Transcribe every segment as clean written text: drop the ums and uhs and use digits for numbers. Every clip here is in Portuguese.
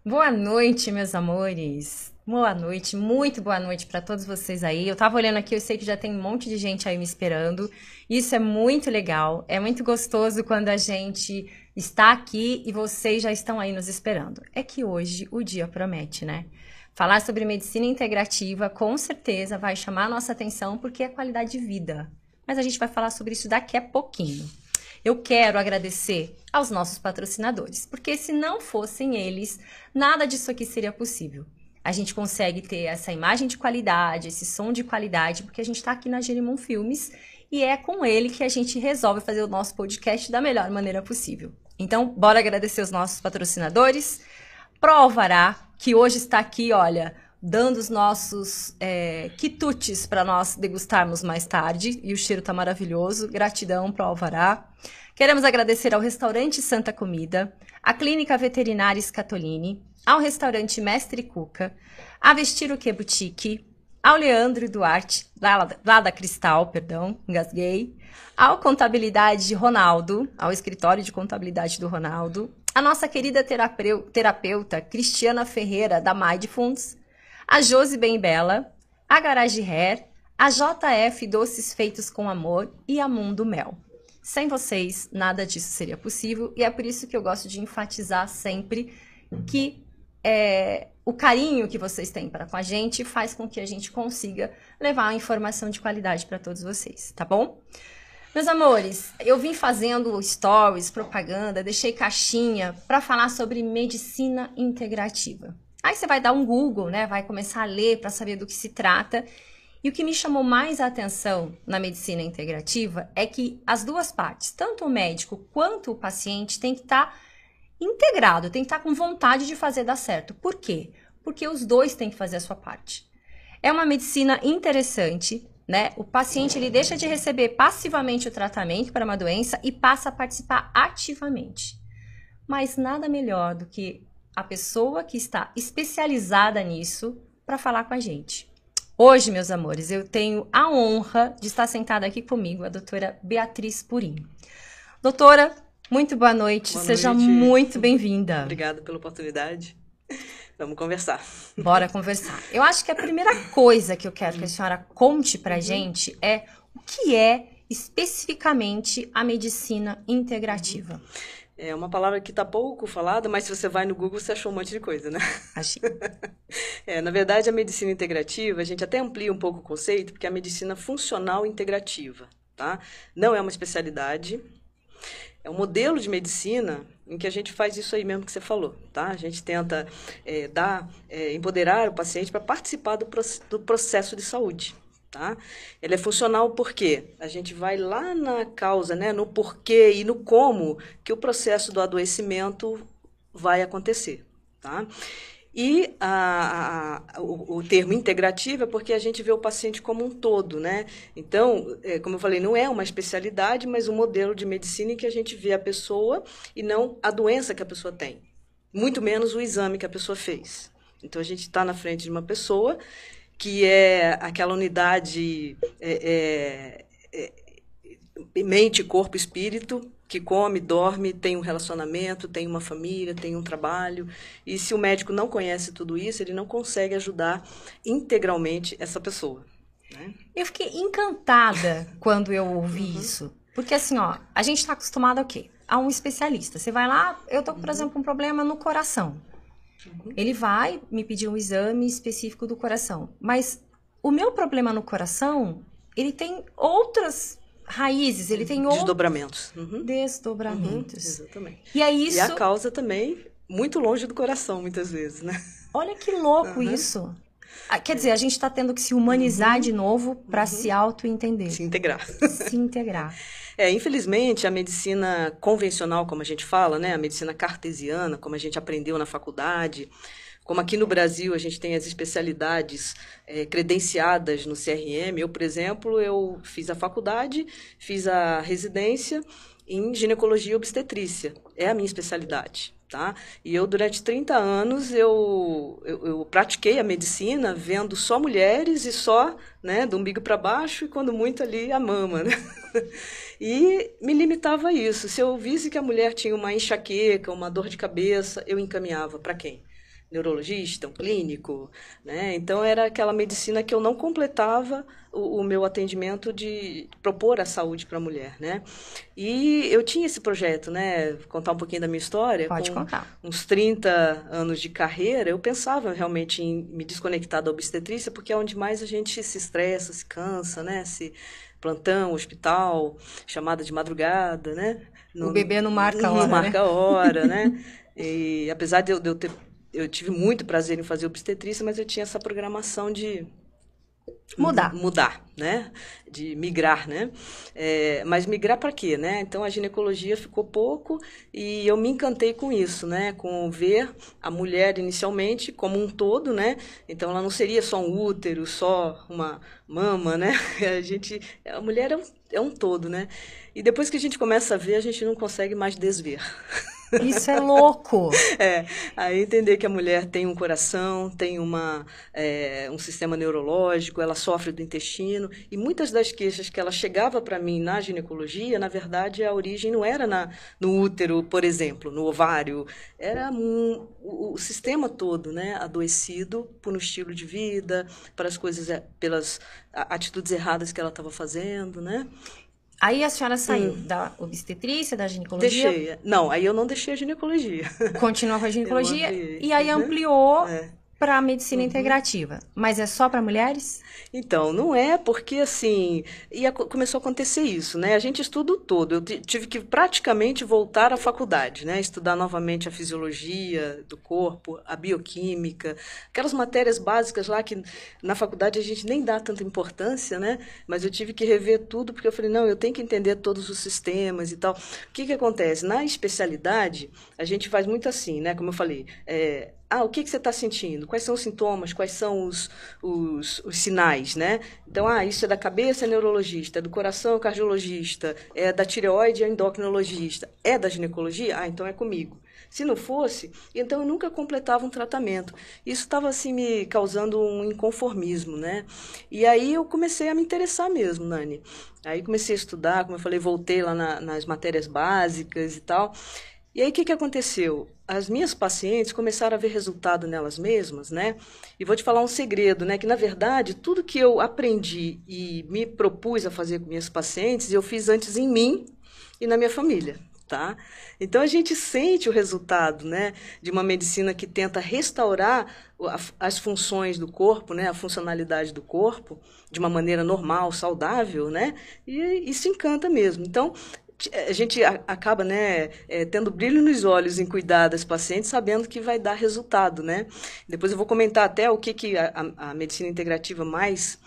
Boa noite, meus amores. Boa noite, muito boa noite para todos vocês aí. Eu tava olhando aqui, eu sei que já tem um monte de gente aí me esperando. Isso é muito legal, é muito gostoso quando a gente está aqui e vocês já estão aí nos esperando. É que hoje o dia promete, né? Falar sobre medicina integrativa com certeza vai chamar a nossa atenção porque é qualidade de vida. Mas a gente vai falar sobre isso daqui a pouquinho. Eu quero agradecer aos nossos patrocinadores, porque se não fossem eles, nada disso aqui seria possível. A gente consegue ter essa imagem de qualidade, esse som de qualidade, porque a gente está aqui na Jerimum Filmes e é com ele que a gente resolve fazer o nosso podcast da melhor maneira possível. Então, bora agradecer os nossos patrocinadores. Provará, que hoje está aqui, olha, dando os nossos quitutes para nós degustarmos mais tarde. E o cheiro tá maravilhoso. Gratidão para o Alvará. Queremos agradecer ao Restaurante Santa Comida, à Clínica Veterinária Scatolini, ao Restaurante Mestre Cuca, a Vestir o Que Boutique, ao Leandro Duarte, lá da Cristal, perdão, engasguei, ao Contabilidade Ronaldo, ao Escritório de Contabilidade do Ronaldo, a nossa querida terapeuta Cristiana Ferreira, da Mind Funds, a Josi Bem Bela, a Garage Hair, a JF Doces Feitos com Amor e a Mundo Mel. Sem vocês, nada disso seria possível e é por isso que eu gosto de enfatizar sempre que o carinho que vocês têm para com a gente faz com que a gente consiga levar a informação de qualidade para todos vocês, tá bom? Meus amores, eu vim fazendo stories, propaganda, deixei caixinha para falar sobre medicina integrativa. Aí você vai dar um Google, né? Vai começar a ler para saber do que se trata. E o que me chamou mais a atenção na medicina integrativa é que as duas partes, tanto o médico quanto o paciente, tem que estar integrado, tem que estar com vontade de fazer dar certo. Por quê? Porque os dois têm que fazer a sua parte. É uma medicina interessante, né? O paciente ele deixa de receber passivamente o tratamento para uma doença e passa a participar ativamente. Mas nada melhor do que a pessoa que está especializada nisso para falar com a gente. Hoje, meus amores, eu tenho a honra de estar sentada aqui comigo a doutora Beatriz Purim. Doutora, muito boa noite, seja muito bem-vinda. Obrigada pela oportunidade. Vamos conversar. Bora conversar. Eu acho que a primeira coisa que eu quero que a senhora conte pra gente é o que é especificamente a medicina integrativa. É uma palavra que está pouco falada, mas se você vai no Google, você achou um monte de coisa, né? Achei. Na verdade, a medicina integrativa, a gente até amplia um pouco o conceito, porque é a medicina funcional integrativa, tá? Não é uma especialidade, é um modelo de medicina em que a gente faz isso aí mesmo que você falou, tá? A gente tenta empoderar o paciente para participar do processo de saúde. Tá? Ele é funcional porque a gente vai lá na causa, né, no porquê e no como que o processo do adoecimento vai acontecer. Tá? E o termo integrativo é porque a gente vê o paciente como um todo. Né? Então, como eu falei, não é uma especialidade, mas um modelo de medicina em que a gente vê a pessoa e não a doença que a pessoa tem. Muito menos o exame que a pessoa fez. Então, a gente está na frente de uma pessoa que é aquela unidade mente, corpo, espírito, que come, dorme, tem um relacionamento, tem uma família, tem um trabalho. E se o médico não conhece tudo isso, ele não consegue ajudar integralmente essa pessoa. Né? Eu fiquei encantada quando eu ouvi isso. Porque assim, ó, a gente está acostumado a quê? A um especialista. Você vai lá, eu tô, por exemplo, com um problema no coração. Ele vai me pedir um exame específico do coração. Mas o meu problema no coração, ele tem outras raízes, ele tem desdobramentos. Desdobramentos. Exatamente. E é isso... E a causa também muito longe do coração, muitas vezes, né? Olha que louco isso. Quer dizer, a gente está tendo que se humanizar de novo para se auto-entender. Se integrar. Se integrar. Infelizmente, a medicina convencional, como a gente fala, né? A medicina cartesiana, como a gente aprendeu na faculdade, como aqui no Brasil a gente tem as especialidades credenciadas no CRM. Eu, por exemplo, eu fiz a faculdade, fiz a residência em ginecologia e obstetrícia. É a minha especialidade. Tá? E eu, durante 30 anos, eu pratiquei a medicina vendo só mulheres e só, né, do umbigo para baixo e, quando muito, ali a mama. Né? E me limitava a isso. Se eu visse que a mulher tinha uma enxaqueca, uma dor de cabeça, eu encaminhava para quem? neurologista, um clínico, né? Então era aquela medicina que eu não completava o meu atendimento de propor a saúde para a mulher, né? E eu tinha esse projeto, né? Contar um pouquinho da minha história. Pode com contar. uns 30 anos de carreira, eu pensava realmente em me desconectar da obstetrícia, porque é onde mais a gente se estressa, se cansa, né? Se plantão, hospital, chamada de madrugada, né? O bebê não marca a Não hora, marca né? a hora, né? E apesar de eu ter... Eu tive muito prazer em fazer obstetrícia, mas eu tinha essa programação de Mudar. mudar, né? De migrar, né? Mas migrar para quê, né? Então a ginecologia ficou pouco e eu me encantei com isso, né? Com ver a mulher inicialmente como um todo, né? Então ela não seria só um útero, só uma mama, né? A mulher é um todo, né? E depois que a gente começa a ver, a gente não consegue mais desver. Isso é louco. Aí entender que a mulher tem um coração, tem um sistema neurológico, ela sofre do intestino, e muitas das queixas que ela chegava para mim na ginecologia, na verdade, a origem não era no útero, por exemplo, no ovário, era o sistema todo, né, adoecido por um estilo de vida, pelas atitudes erradas que ela estava fazendo, né? Aí a senhora saiu da obstetrícia, da ginecologia. Deixei. Não, aí eu não deixei a ginecologia. Continua com a Eu ginecologia ampliei. e aí ampliou É. para a medicina integrativa. Mas é só para mulheres? Então, não é porque, assim, começou a acontecer isso, né? A gente estuda o todo. Eu tive que praticamente voltar à faculdade, né? Estudar novamente a fisiologia do corpo, a bioquímica, aquelas matérias básicas lá que na faculdade a gente nem dá tanta importância, né? Mas eu tive que rever tudo porque eu falei, não, eu tenho que entender todos os sistemas e tal. O que acontece? Na especialidade, a gente faz muito assim, né? Como eu falei, o que você está sentindo? Quais são os sintomas? Quais são os sinais, né? Então, isso é da cabeça, é neurologista, é do coração, é cardiologista, é da tireoide, é endocrinologista, é da ginecologia? Então é comigo. Se não fosse, então eu nunca completava um tratamento. Isso estava assim me causando um inconformismo, né? E aí eu comecei a me interessar mesmo, Nani. Aí comecei a estudar, como eu falei, voltei lá nas matérias básicas e tal. E aí, o que aconteceu? As minhas pacientes começaram a ver resultado nelas mesmas, né? E vou te falar um segredo, né? Que, na verdade, tudo que eu aprendi e me propus a fazer com minhas pacientes, eu fiz antes em mim e na minha família, tá? Então, a gente sente o resultado, né? De uma medicina que tenta restaurar as funções do corpo, né? A funcionalidade do corpo, de uma maneira normal, saudável, né? E isso encanta mesmo. Então, a gente acaba, né, tendo brilho nos olhos em cuidar das pacientes, sabendo que vai dar resultado, né? Depois eu vou comentar até o que a medicina integrativa mais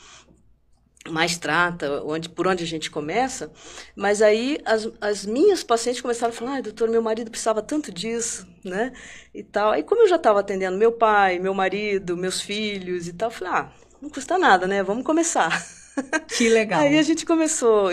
trata, por onde a gente começa, mas aí as minhas pacientes começaram a falar, doutor, meu marido precisava tanto disso, né, e tal. Aí como eu já estava atendendo meu pai, meu marido, meus filhos e tal, eu falei, não custa nada, né, vamos começar. Que legal. Aí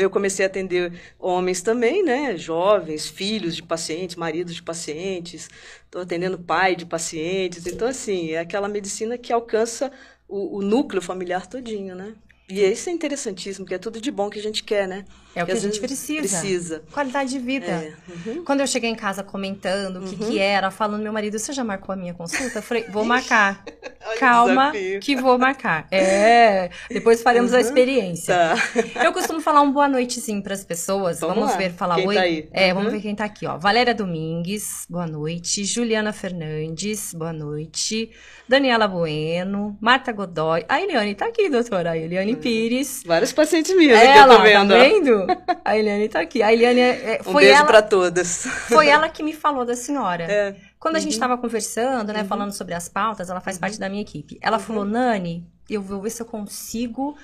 eu comecei a atender homens também, né, jovens, filhos de pacientes, maridos de pacientes, estou atendendo pai de pacientes, então assim, é aquela medicina que alcança o núcleo familiar todinho, né. E isso é interessantíssimo, porque é tudo de bom que a gente quer, né? É o que a gente precisa. Qualidade de vida. Quando eu cheguei em casa comentando o que era, falando, meu marido, você já marcou a minha consulta? Eu falei, vou marcar. Calma, que vou marcar. Depois faremos a experiência. Tá. Eu costumo falar um boa noitezinho para as pessoas. Vamos ver, falar quem oi. Tá aí? Vamos ver quem tá aqui, ó. Valéria Domingues, boa noite. Juliana Fernandes, boa noite. Daniela Bueno, Marta Godoy. A Eliane tá aqui, doutora. A Eliane Pires. Vários pacientes minhas que eu tô vendo. Tá vendo? A Eliane tá aqui. A Eliane foi beijo para todas. Foi ela que me falou da senhora. Quando a gente estava conversando, né, falando sobre as pautas, ela faz parte da minha equipe. Ela falou, Nani, eu vou ver se eu consigo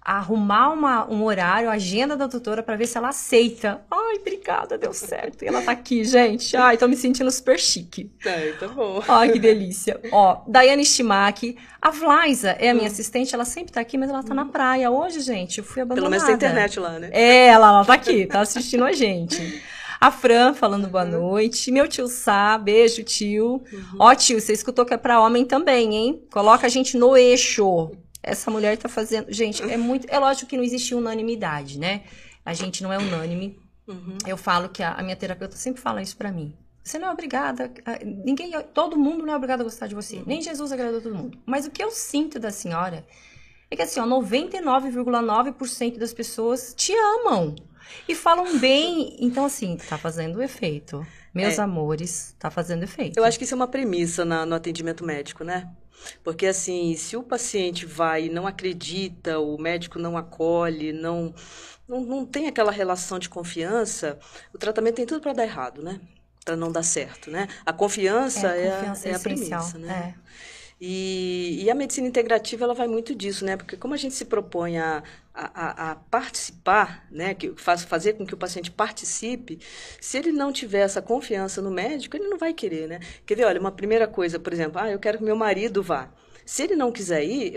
arrumar um horário, a agenda da doutora, para ver se ela aceita. Ai, obrigada, deu certo. E ela tá aqui, gente. Ai, tô me sentindo super chique. Tá bom. Ai, que delícia. Ó, Daiane Stimac. A Vlaisa é a minha assistente, ela sempre tá aqui, mas ela tá na praia. Hoje, gente, eu fui abandonada. Pelo menos tem internet lá, né? Ela tá aqui, tá assistindo a gente. A Fran falando boa noite. Meu tio Sá, beijo, tio. Ó, tio, você escutou que é pra homem também, hein? Coloca a gente no eixo. Essa mulher tá fazendo... Gente, é lógico que não existe unanimidade, né? A gente não é unânime. Eu falo que a minha terapeuta sempre fala isso pra mim. Você não é obrigada, todo mundo não é obrigado a gostar de você. Nem Jesus agradou todo mundo. Mas o que eu sinto da senhora é que assim, ó, 99,9% das pessoas te amam e falam bem. Então, assim, tá fazendo efeito. Meus amores, tá fazendo efeito. Eu acho que isso é uma premissa no atendimento médico, né? Porque, assim, se o paciente vai e não acredita, o médico não acolhe, não tem aquela relação de confiança, o tratamento tem tudo para dar errado, né? Para não dar certo, né? A confiança é a premissa, né? E a medicina integrativa, ela vai muito disso, né? Porque como a gente se propõe a participar, né? Fazer com que o paciente participe, se ele não tiver essa confiança no médico, ele não vai querer, né? Quer ver, olha, uma primeira coisa, por exemplo, eu quero que meu marido vá. Se ele não quiser ir,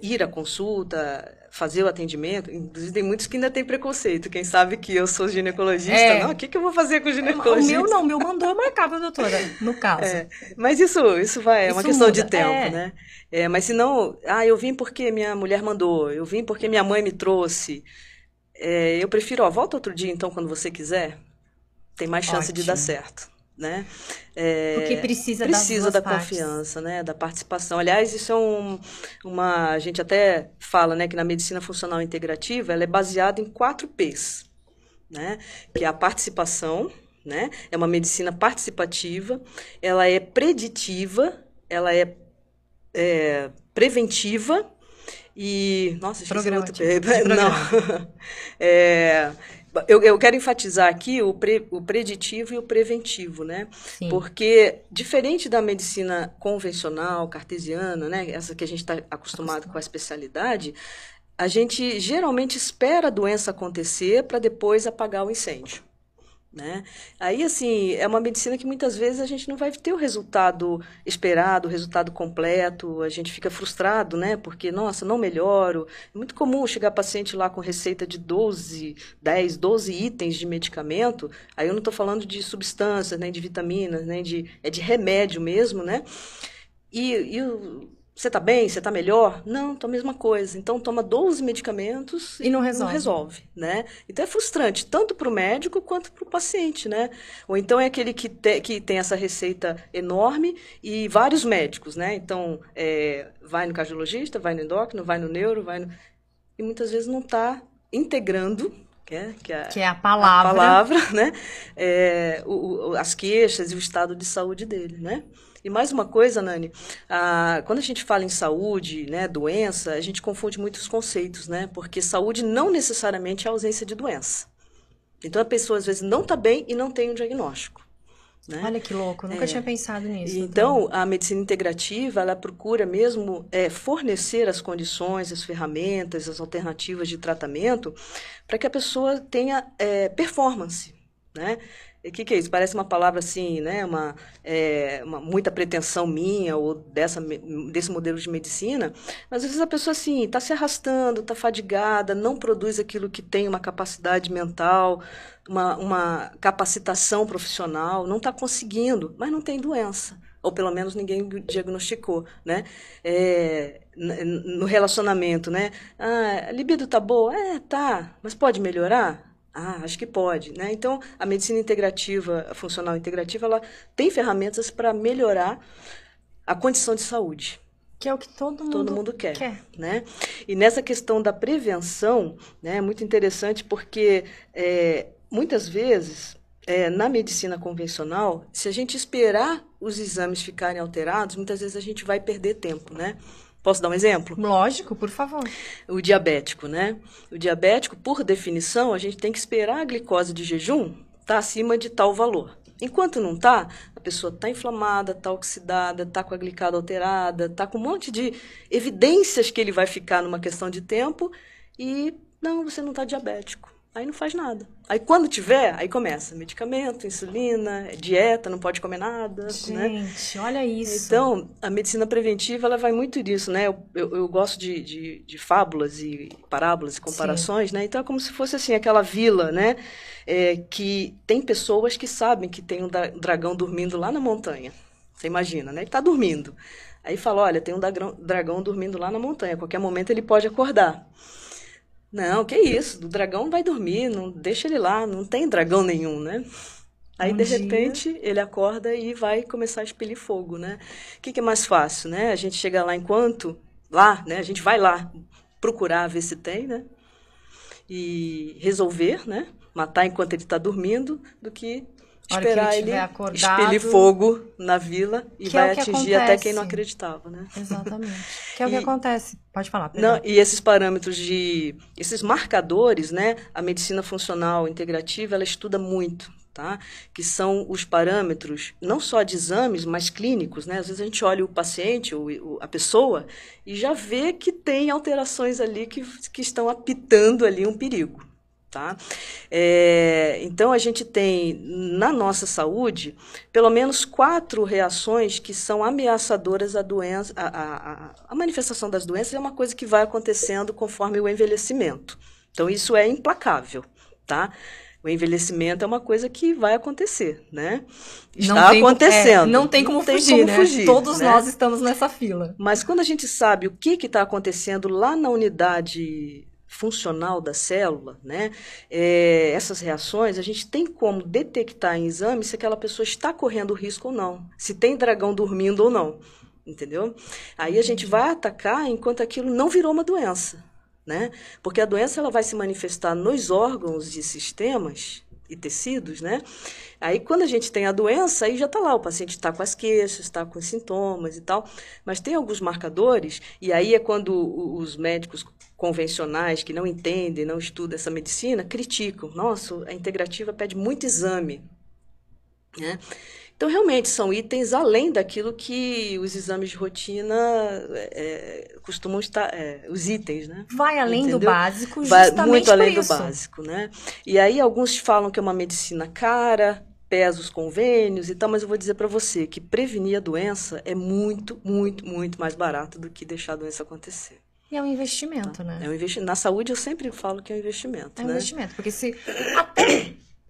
ir à consulta, fazer o atendimento, inclusive tem muitos que ainda têm preconceito. Quem sabe que eu sou ginecologista, não, o que eu vou fazer com o ginecologista? O meu mandou eu marcar pra doutora, no caso. Mas isso é uma questão de tempo, né? Mas se não, eu vim porque minha mulher mandou, eu vim porque minha mãe me trouxe. Eu prefiro, volta outro dia então, quando você quiser, tem mais chance de dar certo. Né? Porque precisa da confiança, né? Da participação. Aliás, isso é a gente até fala, né, que na medicina funcional integrativa ela é baseada em 4 P's, né? Que é a participação, né? É uma medicina participativa, ela é preditiva, ela é preventiva e... Nossa, esqueci outro P. Não. Eu quero enfatizar aqui o preditivo e o preventivo, né? Sim. Porque, diferente da medicina convencional, cartesiana, né? Essa que a gente está acostumado com a especialidade, a gente geralmente espera a doença acontecer para depois apagar o incêndio. Né? Aí, assim, é uma medicina que muitas vezes a gente não vai ter o resultado esperado, o resultado completo, a gente fica frustrado, né? Porque, nossa, não melhoro. É muito comum chegar paciente lá com receita de 12 itens de medicamento, aí eu não estou falando de substâncias, nem de vitaminas, nem de remédio mesmo, né? Você está bem? Você está melhor? Não, estou a mesma coisa. Então, toma 12 medicamentos e não resolve, né? Então, é frustrante, tanto para o médico quanto para o paciente, né? Ou então é aquele que tem essa receita enorme e vários médicos, né? Então, vai no cardiologista, vai no endócrino, vai no neuro, e muitas vezes não está integrando, que é a palavra né? As queixas e o estado de saúde dele, né? E mais uma coisa, Nani, quando a gente fala em saúde, né, doença, a gente confunde muitos conceitos, né? Porque saúde não necessariamente é ausência de doença. Então, a pessoa, às vezes, não está bem e não tem um diagnóstico. Né? Olha que louco, eu nunca tinha pensado nisso. Então, a medicina integrativa, ela procura mesmo fornecer as condições, as ferramentas, as alternativas de tratamento para que a pessoa tenha performance, né? O que é isso? Parece uma palavra assim, né? Muita pretensão minha ou desse modelo de medicina, mas às vezes a pessoa assim está se arrastando, está fadigada, não produz aquilo que tem uma capacidade mental, uma capacitação profissional, não está conseguindo, mas não tem doença. Ou pelo menos ninguém diagnosticou, né? No relacionamento, né? A libido tá boa? Tá, mas pode melhorar? Acho que pode, né? Então, a medicina integrativa, a funcional integrativa, ela tem ferramentas para melhorar a condição de saúde. Que é o que todo mundo quer. Né? E nessa questão da prevenção, né, é muito interessante porque, muitas vezes, na medicina convencional, se a gente esperar os exames ficarem alterados, muitas vezes a gente vai perder tempo, né? Posso dar um exemplo? Lógico, por favor. O diabético, né? O diabético, por definição, a gente tem que esperar a glicose de jejum estar acima de tal valor. Enquanto não está, a pessoa está inflamada, está oxidada, está com a glicada alterada, está com um monte de evidências que ele vai ficar numa questão de tempo e, não, você não está diabético. Aí não faz nada. Aí quando tiver, aí começa medicamento, insulina, dieta, não pode comer nada. Gente, né? Olha isso. Então, a medicina preventiva, ela vai muito disso, né? Eu gosto de fábulas e parábolas e comparações, né? Então, é como se fosse assim, aquela vila, né? Que tem pessoas que sabem que tem um dragão dormindo lá na montanha. Você imagina, né? Ele está dormindo. Aí fala, olha, tem um dragão dormindo lá na montanha. A qualquer momento ele pode acordar. Não, que isso, o dragão vai dormir, não deixa ele lá, não tem dragão nenhum, né? Aí, de repente, ele acorda e vai começar a expelir fogo, né? O que é mais fácil, né? A gente chega lá né? A gente vai lá procurar ver se tem, né? E resolver, né? Matar enquanto ele está dormindo, do que esperar ele expelir fogo na vila e vai atingir até quem não acreditava, né? Exatamente. Que é o que acontece. Pode falar. Não, e esses parâmetros esses marcadores, né? A medicina funcional integrativa, ela estuda muito, tá? Que são os parâmetros, não só de exames, mas clínicos, né? Às vezes a gente olha o paciente, a pessoa, e já vê que tem alterações ali que estão apitando ali um perigo. Tá? Então, a gente tem, na nossa saúde, pelo menos 4 reações que são ameaçadoras à doença. A manifestação das doenças é uma coisa que vai acontecendo conforme o envelhecimento. Então, isso é implacável. Tá? O envelhecimento é uma coisa que vai acontecer, né? Está acontecendo. Não tem como fugir, né? Todos nós estamos nessa fila. Mas quando a gente sabe o que está acontecendo lá na unidade funcional da célula, né? Essas reações, a gente tem como detectar em exame se aquela pessoa está correndo risco ou não, se tem dragão dormindo ou não, entendeu? Aí a gente vai atacar enquanto aquilo não virou uma doença, né? Porque a doença ela vai se manifestar nos órgãos e sistemas e tecidos, né? Aí, quando a gente tem a doença, aí já está lá, o paciente está com as queixas, está com sintomas e tal, mas tem alguns marcadores, e aí é quando os médicos convencionais, que não entendem, não estudam essa medicina, criticam. Nossa, a integrativa pede muito exame, né? Então, realmente, são itens além daquilo que os exames de rotina costumam estar, os itens, né? Vai além do básico, justamente vai muito além do básico, né? E aí, alguns falam que é uma medicina cara, pesa os convênios e tal, mas eu vou dizer para você que prevenir a doença é muito, muito, muito mais barato do que deixar a doença acontecer. E é um investimento, né? É um investimento. Na saúde, eu sempre falo que é um investimento, né? É um investimento, porque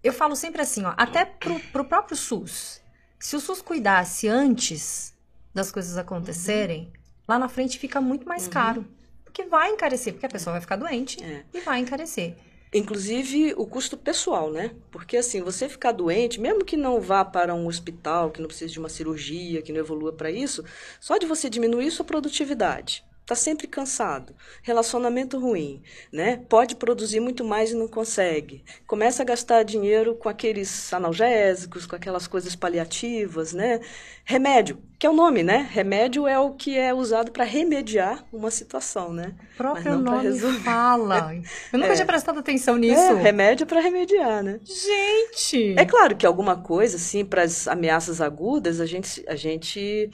eu falo sempre assim, ó, até pro próprio SUS. Se o SUS cuidasse antes das coisas acontecerem, lá na frente fica muito mais caro. Porque vai encarecer, porque a pessoa vai ficar doente e vai encarecer. Inclusive o custo pessoal, né? Porque assim, você ficar doente, mesmo que não vá para um hospital, que não precise de uma cirurgia, que não evolua para isso, só de você diminuir sua produtividade. Está sempre cansado, relacionamento ruim, né? Pode produzir muito mais e não consegue. Começa a gastar dinheiro com aqueles analgésicos, com aquelas coisas paliativas, né? Remédio, que é o nome, né? Remédio é o que é usado para remediar uma situação, né? O próprio nome fala. Eu nunca tinha prestado atenção nisso. Remédio para remediar, né? Gente! É claro que alguma coisa, assim, para as ameaças agudas, a gente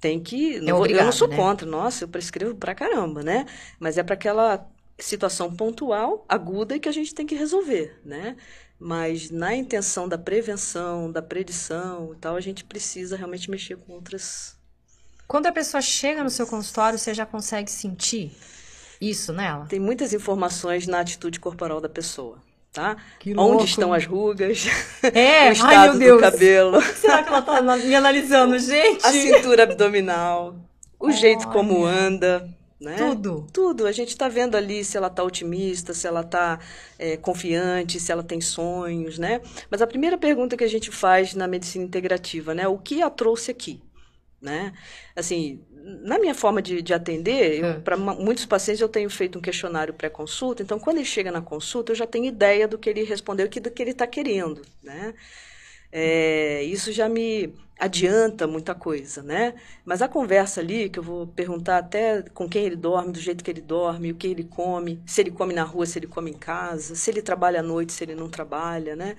tem que... eu não sou contra, nossa, eu prescrevo pra caramba, né? Mas é para aquela situação pontual, aguda, e que a gente tem que resolver, né? Mas na intenção da prevenção, da predição e tal, a gente precisa realmente mexer com outras... Quando a pessoa chega no seu consultório, você já consegue sentir isso nela? Tem muitas informações na atitude corporal da pessoa. Tá? Onde estão as rugas, o estado do cabelo. O que será que ela está me analisando, gente? A cintura abdominal, o jeito como anda, né? Tudo. A gente está vendo ali se ela está otimista, se ela está confiante, se ela tem sonhos, né? Mas a primeira pergunta que a gente faz na medicina integrativa, né? O que a trouxe aqui? Né? Assim, na minha forma de atender, para muitos pacientes eu tenho feito um questionário pré-consulta, então quando ele chega na consulta eu já tenho ideia do que ele respondeu, do que ele está querendo, né? Isso já me adianta muita coisa, né? Mas a conversa ali, que eu vou perguntar até com quem ele dorme, do jeito que ele dorme, o que ele come, se ele come na rua, se ele come em casa, se ele trabalha à noite, se ele não trabalha, né?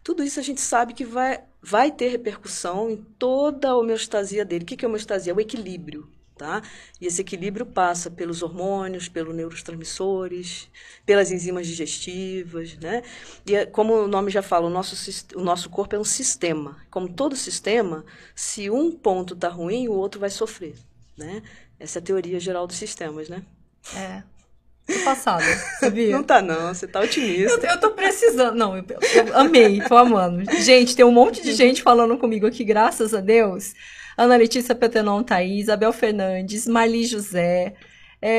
Tudo isso a gente sabe que vai ter repercussão em toda a homeostasia dele. O que é homeostasia? É o equilíbrio, tá? E esse equilíbrio passa pelos hormônios, pelos neurotransmissores, pelas enzimas digestivas, né? E como o nome já fala, o nosso corpo é um sistema. Como todo sistema, se um ponto está ruim, o outro vai sofrer, né? Essa é a teoria geral dos sistemas, né? Tô passada, sabia? Não tá não, você tá otimista. Eu tô precisando, não, eu amei, tô amando. Gente, tem um monte de gente falando comigo aqui, graças a Deus. Ana Letícia Petenon Thaís, Isabel Fernandes, Marli José,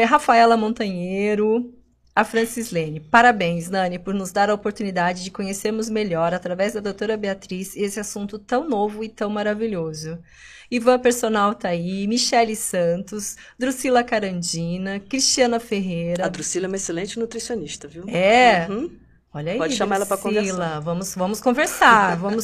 Rafaela Montanheiro, A Francislene, parabéns, Nani, por nos dar a oportunidade de conhecermos melhor, através da doutora Beatriz, esse assunto tão novo e tão maravilhoso. Ivan Personal tá aí, Michele Santos, Drusila Carandina, Cristiana Ferreira. A Drusila é uma excelente nutricionista, viu? É? Uhum. Olha aí, pode chamar ela para conversar. Vamos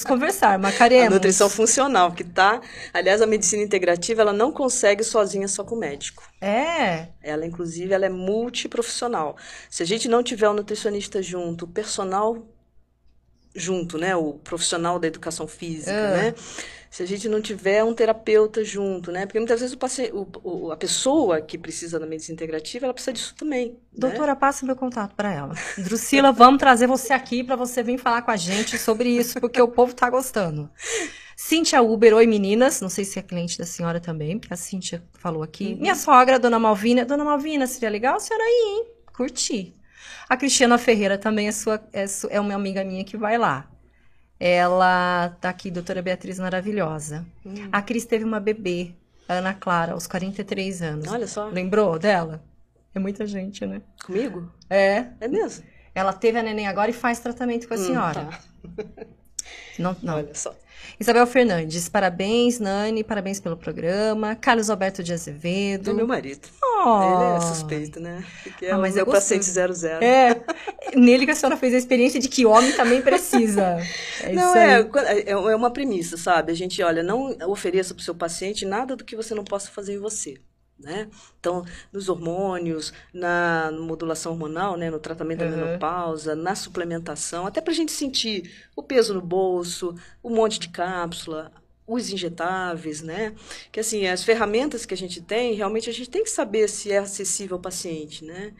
conversar, marcaremos. A nutrição funcional, que tá... Aliás, a medicina integrativa, ela não consegue sozinha só com o médico. É? Ela, inclusive, ela é multiprofissional. Se a gente não tiver o nutricionista junto, o personal junto, né? O profissional da educação física, né? Se a gente não tiver um terapeuta junto, né? Porque muitas vezes a pessoa que precisa da medicina integrativa, ela precisa disso também. Doutora, passa meu contato para ela. Drusila, vamos trazer você aqui para você vir falar com a gente sobre isso, porque o povo tá gostando. Cíntia Uber, oi meninas. Não sei se é cliente da senhora também, porque a Cíntia falou aqui. Minha sogra, Dona Malvina. Dona Malvina, seria legal a senhora aí, hein? Curti. A Cristiana Ferreira também é uma amiga minha que vai lá. Ela tá aqui, doutora Beatriz, maravilhosa. A Cris teve uma bebê, a Ana Clara, aos 43 anos. Olha só. Lembrou dela? É muita gente, né? Comigo? É. É mesmo? Ela teve a neném agora e faz tratamento com a senhora. Tá. Não. Olha só. Isabel Fernandes, parabéns, Nani, parabéns pelo programa. Carlos Alberto de Azevedo. É meu marido. Oh. Ele é suspeito, né? Porque é mas o meu paciente 00. É, nele que a senhora fez a experiência de que homem também precisa. Não, é uma premissa, sabe? A gente, olha, não ofereça para o seu paciente nada do que você não possa fazer em você. Né? Então, nos hormônios, na modulação hormonal, né? No tratamento da menopausa, na suplementação, até para a gente sentir o peso no bolso, o monte de cápsula, os injetáveis, né? Que assim, as ferramentas que a gente tem, realmente a gente tem que saber se é acessível ao paciente, né?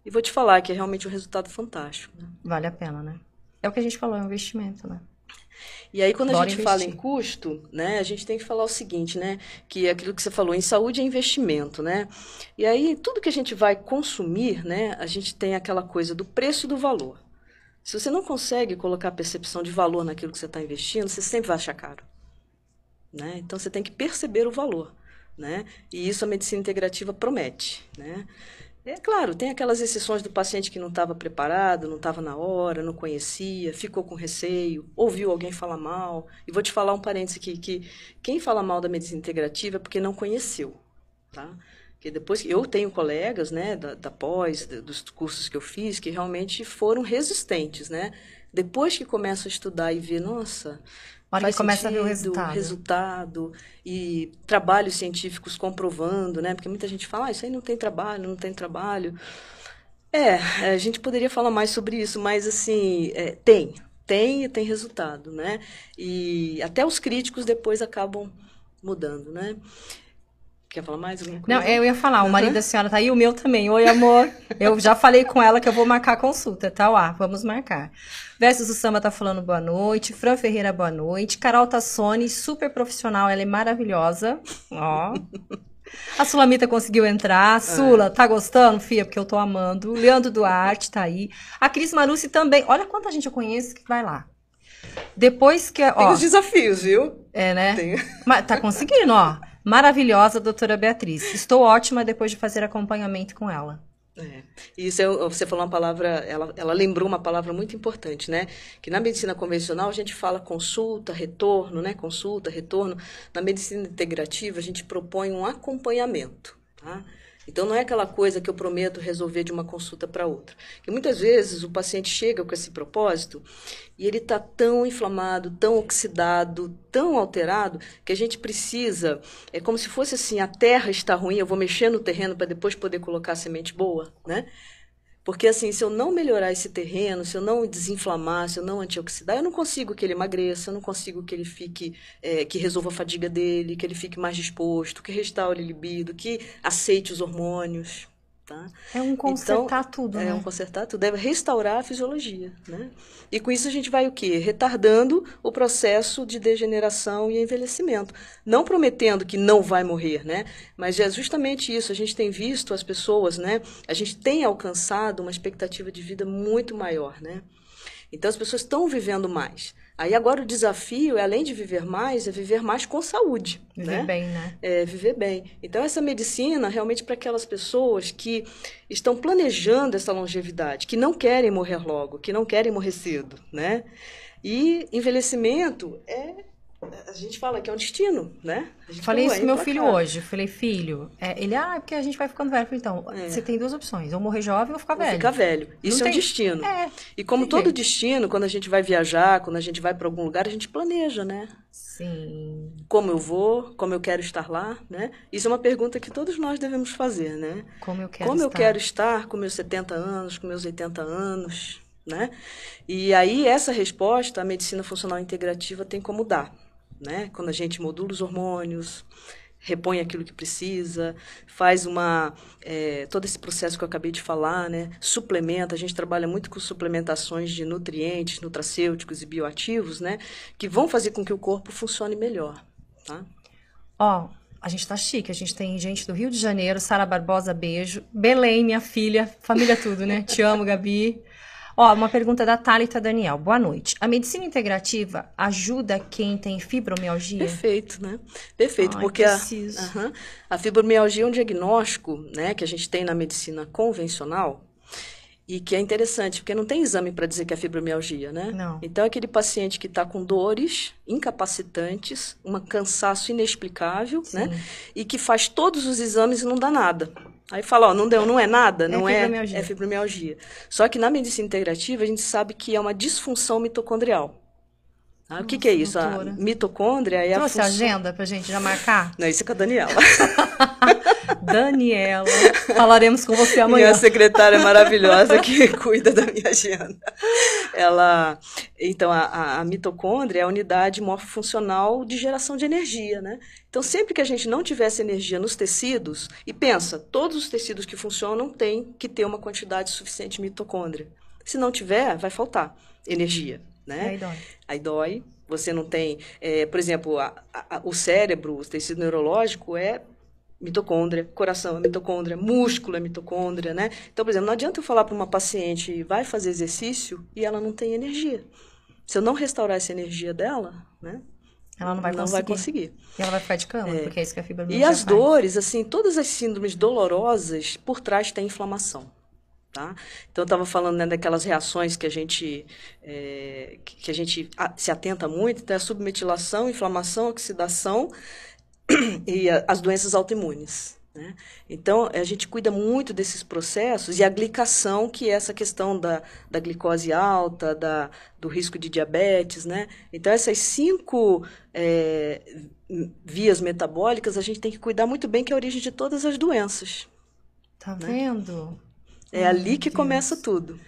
E vou te falar que é realmente um resultado fantástico. Né? Vale a pena, né? É o que a gente falou, é um investimento, né? E aí, quando a gente fala em custo, né, a gente tem que falar o seguinte, né, que é aquilo que você falou, em saúde é investimento, né? E aí, tudo que a gente vai consumir, né, a gente tem aquela coisa do preço e do valor. Se você não consegue colocar a percepção de valor naquilo que você está investindo, você sempre vai achar caro. Né? Então, você tem que perceber o valor, né? E isso a medicina integrativa promete, né? É claro, tem aquelas exceções do paciente que não estava preparado, não estava na hora, não conhecia, ficou com receio, ouviu alguém falar mal. E vou te falar um parênteses aqui, que quem fala mal da medicina integrativa é porque não conheceu, tá? Porque depois eu tenho colegas, né, da pós, dos cursos que eu fiz, que realmente foram resistentes, né? Depois que começam a estudar e ver, nossa... Olha que começa sentido, a ver o resultado e trabalhos científicos comprovando, né? Porque muita gente fala, isso aí não tem trabalho, não tem trabalho. A gente poderia falar mais sobre isso, mas assim, tem resultado, né? E até os críticos depois acabam mudando, né? Quer falar mais alguma coisa? Não, eu ia falar, o marido da senhora tá aí, o meu também. Oi, amor. Eu já falei com ela que eu vou marcar a consulta, tá? Vamos marcar. Versus o Samba tá falando boa noite. Fran Ferreira, boa noite. Carol Tassoni, super profissional, ela é maravilhosa. Ó. A Sulamita conseguiu entrar. Sula, tá gostando, fia? Porque eu tô amando. Leandro Duarte tá aí. A Cris Marucci também. Olha quanta gente eu conheço que vai lá. Depois que... Tem os desafios, viu? É, né? Mas tá conseguindo, ó. Maravilhosa, doutora Beatriz. Estou ótima depois de fazer acompanhamento com ela. Isso você falou uma palavra, ela lembrou uma palavra muito importante, né? Que na medicina convencional a gente fala consulta, retorno, né? Consulta, retorno. Na medicina integrativa a gente propõe um acompanhamento, tá? Então, não é aquela coisa que eu prometo resolver de uma consulta para outra. Porque muitas vezes o paciente chega com esse propósito e ele está tão inflamado, tão oxidado, tão alterado, que a gente precisa, é como se fosse assim, a terra está ruim, eu vou mexer no terreno para depois poder colocar a semente boa, né? Porque, assim, se eu não melhorar esse terreno, se eu não desinflamar, se eu não antioxidar, eu não consigo que ele emagreça, eu não consigo que ele fique, que resolva a fadiga dele, que ele fique mais disposto, que restaure a libido, que aceite os hormônios, tá? É um consertar tudo, né? É um consertar tudo, deve restaurar a fisiologia, né? E com isso a gente vai o quê? Retardando o processo de degeneração e envelhecimento. Não prometendo que não vai morrer, né? Mas é justamente isso, a gente tem visto as pessoas, né? A gente tem alcançado uma expectativa de vida muito maior, né? Então as pessoas estão vivendo mais. Aí agora o desafio, além de viver mais, é viver mais com saúde. Viver bem, né? É, viver bem. Então, essa medicina, realmente, para aquelas pessoas que estão planejando essa longevidade, que não querem morrer logo, que não querem morrer cedo, né? E envelhecimento a gente fala que é um destino, né? Falei isso pro meu filho hoje. Falei, filho, ele, porque a gente vai ficando velho. Falei, então, você tem duas opções, ou morrer jovem ou ficar velho. Ficar velho. Isso é um destino. E como todo destino, quando a gente vai viajar, quando a gente vai para algum lugar, a gente planeja, né? Sim. Como eu vou, como eu quero estar lá, né? Isso é uma pergunta que todos nós devemos fazer, né? Como eu quero estar com meus 70 anos, com meus 80 anos, né? E aí, essa resposta, a medicina funcional integrativa tem como dar. Né? Quando a gente modula os hormônios, repõe aquilo que precisa, faz todo esse processo que eu acabei de falar, né? Suplementa, a gente trabalha muito com suplementações de nutrientes, nutracêuticos e bioativos, né? Que vão fazer com que o corpo funcione melhor. Tá? A gente tá chique, a gente tem gente do Rio de Janeiro, Sara Barbosa, beijo. Belém, minha filha, família tudo, né? Te amo, Gabi. Uma pergunta da Thalita Daniel. Boa noite. A medicina integrativa ajuda quem tem fibromialgia? Perfeito, né? Perfeito, porque a fibromialgia é um diagnóstico, né, que a gente tem na medicina convencional e que é interessante, porque não tem exame para dizer que é fibromialgia, né? Não. Então, é aquele paciente que está com dores incapacitantes, um cansaço inexplicável, né? E que faz todos os exames e não dá nada. Aí fala, não deu, não é nada, é fibromialgia. Só que na medicina integrativa a gente sabe que é uma disfunção mitocondrial. O que é isso? Doutora. A mitocôndria é Trouxe a agenda pra gente já marcar? Não, isso é com a Daniela. Daniela, falaremos com você amanhã. Minha secretária maravilhosa que cuida da minha agenda. Então, a mitocôndria é a unidade morfofuncional de geração de energia, né? Então, sempre que a gente não tivesse energia nos tecidos, e pensa, todos os tecidos que funcionam têm que ter uma quantidade suficiente de mitocôndria. Se não tiver, vai faltar energia, né? Aí dói. Você não tem, por exemplo, o cérebro, o tecido neurológico é mitocôndria, coração é mitocôndria, músculo é mitocôndria, né? Então, por exemplo, não adianta eu falar para uma paciente, vai fazer exercício e ela não tem energia. Se eu não restaurar essa energia dela, né? Ela não vai conseguir. E ela vai ficar de cama, porque é isso que a fibromialgia faz. E as dores, assim, todas as síndromes dolorosas, por trás tem inflamação. Tá? Então, eu estava falando, né, daquelas reações que a gente se atenta muito, então, a submetilação, inflamação, oxidação e as doenças autoimunes. Né? Então, a gente cuida muito desses processos e a glicação, que é essa questão da glicose alta, do risco de diabetes. Né? Então, essas 5 vias metabólicas, a gente tem que cuidar muito bem, que é a origem de todas as doenças. Tá vendo? É ali que começa tudo.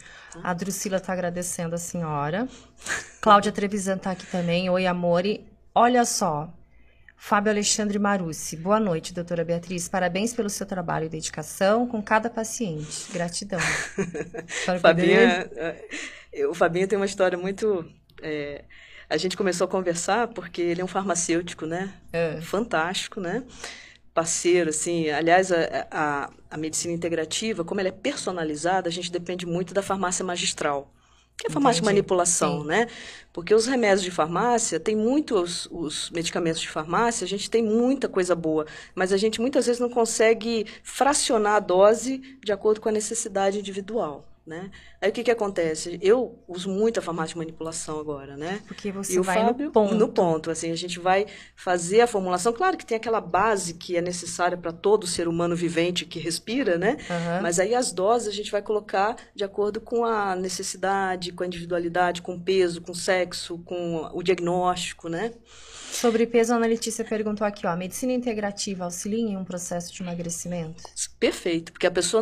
A Drusila está agradecendo a senhora. Cláudia Trevisan está aqui também. Oi, amore. Olha só. Fábio Alexandre Marucci. Boa noite, doutora Beatriz. Parabéns pelo seu trabalho e dedicação com cada paciente. Gratidão. O Fabinho tem uma história muito... a gente começou a conversar porque ele é um farmacêutico, né? Fantástico, né? Parceiro, assim, aliás, a medicina integrativa, como ela é personalizada, a gente depende muito da farmácia magistral, que é a farmácia de manipulação, né? Porque os remédios de farmácia, tem muitos, os medicamentos de farmácia, a gente tem muita coisa boa, mas a gente muitas vezes não consegue fracionar a dose de acordo com a necessidade individual. Né? Aí o que acontece? Eu uso muito a farmácia de manipulação agora, né? Porque você vai no ponto. Assim, a gente vai fazer a formulação. Claro que tem aquela base que é necessária para todo ser humano vivente que respira, né? Mas aí as doses a gente vai colocar de acordo com a necessidade, com a individualidade, com o peso, com o sexo, com o diagnóstico, né? Sobre peso, a Ana Letícia perguntou aqui, a medicina integrativa auxilia em um processo de emagrecimento? Perfeito, porque a pessoa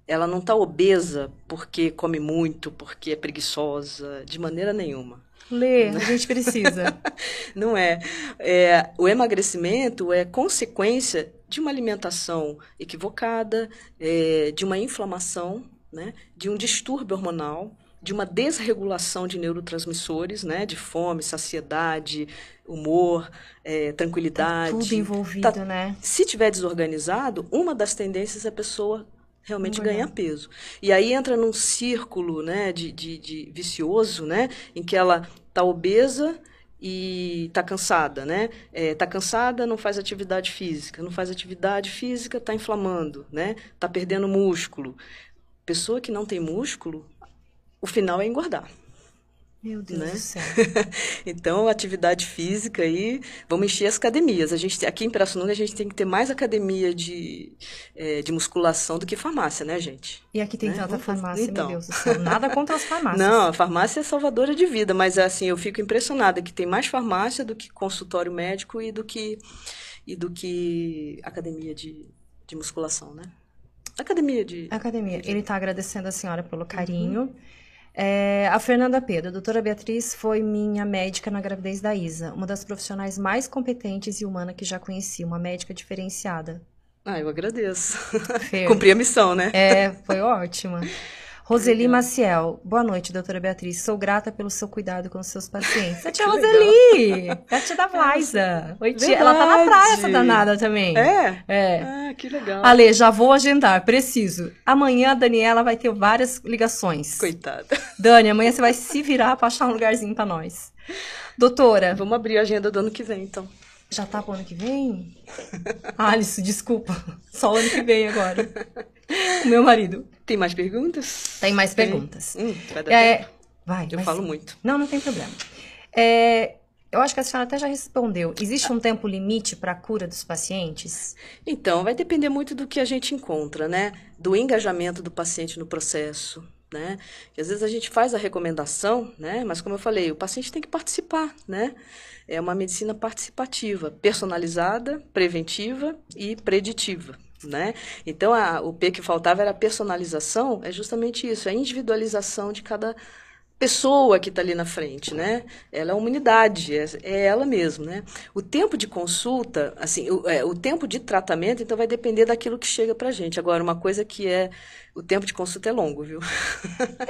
ela não está obesa porque come muito, porque é preguiçosa, de maneira nenhuma. A gente precisa. Não é. O emagrecimento é consequência de uma alimentação equivocada, de uma inflamação, né, de um distúrbio hormonal, de uma desregulação de neurotransmissores, né, de fome, saciedade, humor, tranquilidade. Tá tudo envolvido, né? Se tiver desorganizado, uma das tendências é a pessoa realmente ganhar peso. E aí entra num círculo, né, de vicioso, né, em que ela está obesa e está cansada, né? Está cansada, não faz atividade física. Não faz atividade física, está inflamando, né? Está perdendo músculo. Pessoa que não tem músculo, o final é engordar. Meu Deus, né? Do céu. Então, atividade física aí, vamos encher as academias. Aqui em Pirassununga a gente tem que ter mais academia de musculação do que farmácia, né, gente? E aqui tem né? tanta farmácia, então. meu Deus do céu. Nada contra as farmácias. Não, a farmácia é salvadora de vida, mas assim, eu fico impressionada que tem mais farmácia do que consultório médico e do que academia de musculação, né? Academia. Ele está agradecendo a senhora pelo carinho. A Fernanda Pedro, a doutora Beatriz foi minha médica na gravidez da Isa, uma das profissionais mais competentes e humanas que já conheci, uma médica diferenciada. Eu agradeço. Cumpri a missão, né? Foi ótima. Roseli Maciel, boa noite, doutora Beatriz. Sou grata pelo seu cuidado com os seus pacientes. A tia Roseli, a tia da Vlaisa. Oi, tia. Ela tá na praia, essa danada também. Que legal. Ale, já vou agendar, preciso. Amanhã a Daniela vai ter várias ligações. Coitada. Dani, amanhã você vai se virar pra achar um lugarzinho pra nós. Doutora. Vamos abrir a agenda do ano que vem, então. Já tá pro ano que vem? Alice, desculpa. Só o ano que vem agora. O meu marido. Tem mais perguntas? Tem mais perguntas. Vai dar tempo? Vai. Eu falo muito. Não tem problema. Eu acho que a senhora até já respondeu. Existe um tempo limite para a cura dos pacientes? Então, vai depender muito do que a gente encontra, né? Do engajamento do paciente no processo, né? E às vezes a gente faz a recomendação, né? Mas como eu falei, o paciente tem que participar, né? É uma medicina participativa, personalizada, preventiva e preditiva, né? Então, o P que faltava era a personalização, é justamente isso, a individualização de cada pessoa que está ali na frente, né? Ela é uma unidade, é ela mesma, né? O tempo de consulta, assim, o tempo de tratamento, então vai depender daquilo que chega pra gente. Agora, uma coisa que o tempo de consulta é longo, viu?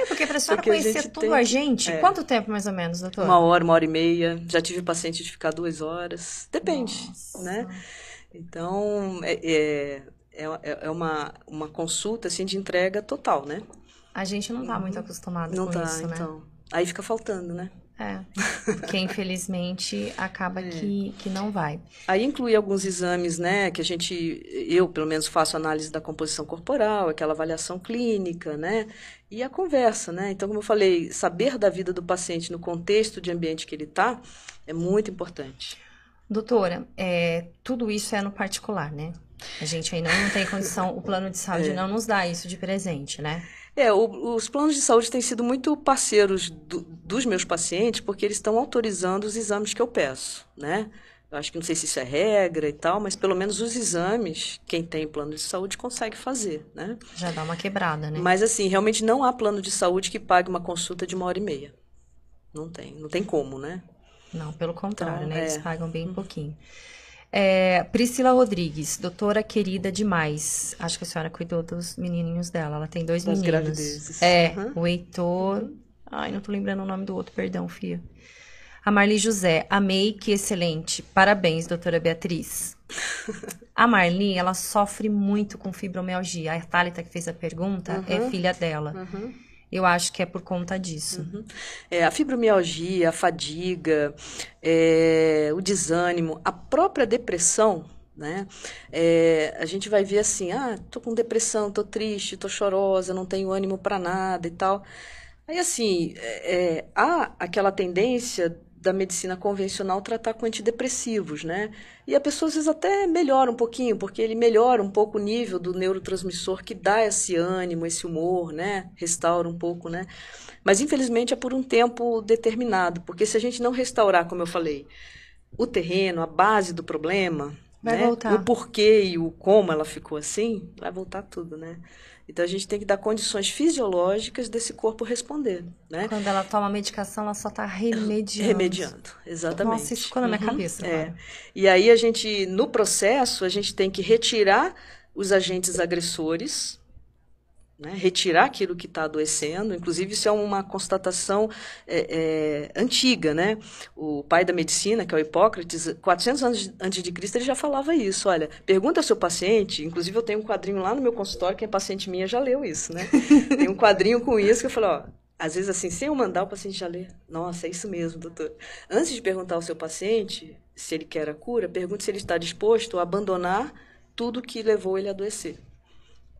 Porque para a senhora conhecer a gente, quanto tempo mais ou menos, doutora? 1 hora e meia, já tive paciente de ficar 2 horas, depende, né? Então, é uma consulta, assim, de entrega total, né? A gente não está muito acostumado com isso, né? Então. Aí fica faltando, né? Porque infelizmente acaba que não vai. Aí inclui alguns exames, né, que eu pelo menos faço análise da composição corporal, aquela avaliação clínica, né, e a conversa, né. Então, como eu falei, saber da vida do paciente no contexto de ambiente que ele está é muito importante. Doutora, tudo isso é no particular, né? A gente ainda não tem condição, o plano de saúde não nos dá isso de presente, né? Os planos de saúde têm sido muito parceiros dos meus pacientes, porque eles estão autorizando os exames que eu peço, né? Eu acho que não sei se isso é regra e tal, mas pelo menos os exames, quem tem plano de saúde consegue fazer, né? Já dá uma quebrada, né? Mas assim, realmente não há plano de saúde que pague uma consulta de 1 hora e meia. Não tem como, né? Não, pelo contrário, né? Eles pagam bem pouquinho. Priscila Rodrigues, doutora querida demais. Acho que a senhora cuidou dos menininhos dela. Ela tem 2 meninos. Gravidezes. O Heitor. Ai, não tô lembrando o nome do outro, perdão, filha. A Marli José, amei, que excelente. Parabéns, doutora Beatriz. A Marli, ela sofre muito com fibromialgia. A Thalita, que fez a pergunta, é filha dela. Eu acho que é por conta disso. A fibromialgia, a fadiga, o desânimo, a própria depressão, né? A gente vai ver assim, tô com depressão, tô triste, tô chorosa, não tenho ânimo para nada e tal. Aí, assim, há aquela tendência da medicina convencional tratar com antidepressivos, né? E a pessoa às vezes até melhora um pouquinho, porque ele melhora um pouco o nível do neurotransmissor que dá esse ânimo, esse humor, né? Restaura um pouco, né? Mas infelizmente é por um tempo determinado, porque se a gente não restaurar, como eu falei, o terreno, a base do problema, vai né? voltar. O porquê e o como ela ficou assim, vai voltar tudo, né? Então, a gente tem que dar condições fisiológicas desse corpo responder, né? Quando ela toma medicação, ela só está remediando. Remediando, exatamente. Nossa, isso ficou na minha cabeça agora. E aí, no processo, a gente tem que retirar os agentes agressores, né? Retirar aquilo que está adoecendo. Inclusive, isso é uma constatação antiga, né? O pai da medicina, que é o Hipócrates, 400 anos antes de Cristo, ele já falava isso. Olha, pergunta ao seu paciente, inclusive eu tenho um quadrinho lá no meu consultório, quem é paciente minha já leu isso, né? Tem um quadrinho com isso que eu falo, às vezes, assim, sem eu mandar, o paciente já lê. Nossa, é isso mesmo, doutor. Antes de perguntar ao seu paciente se ele quer a cura, pergunte se ele está disposto a abandonar tudo que levou ele a adoecer.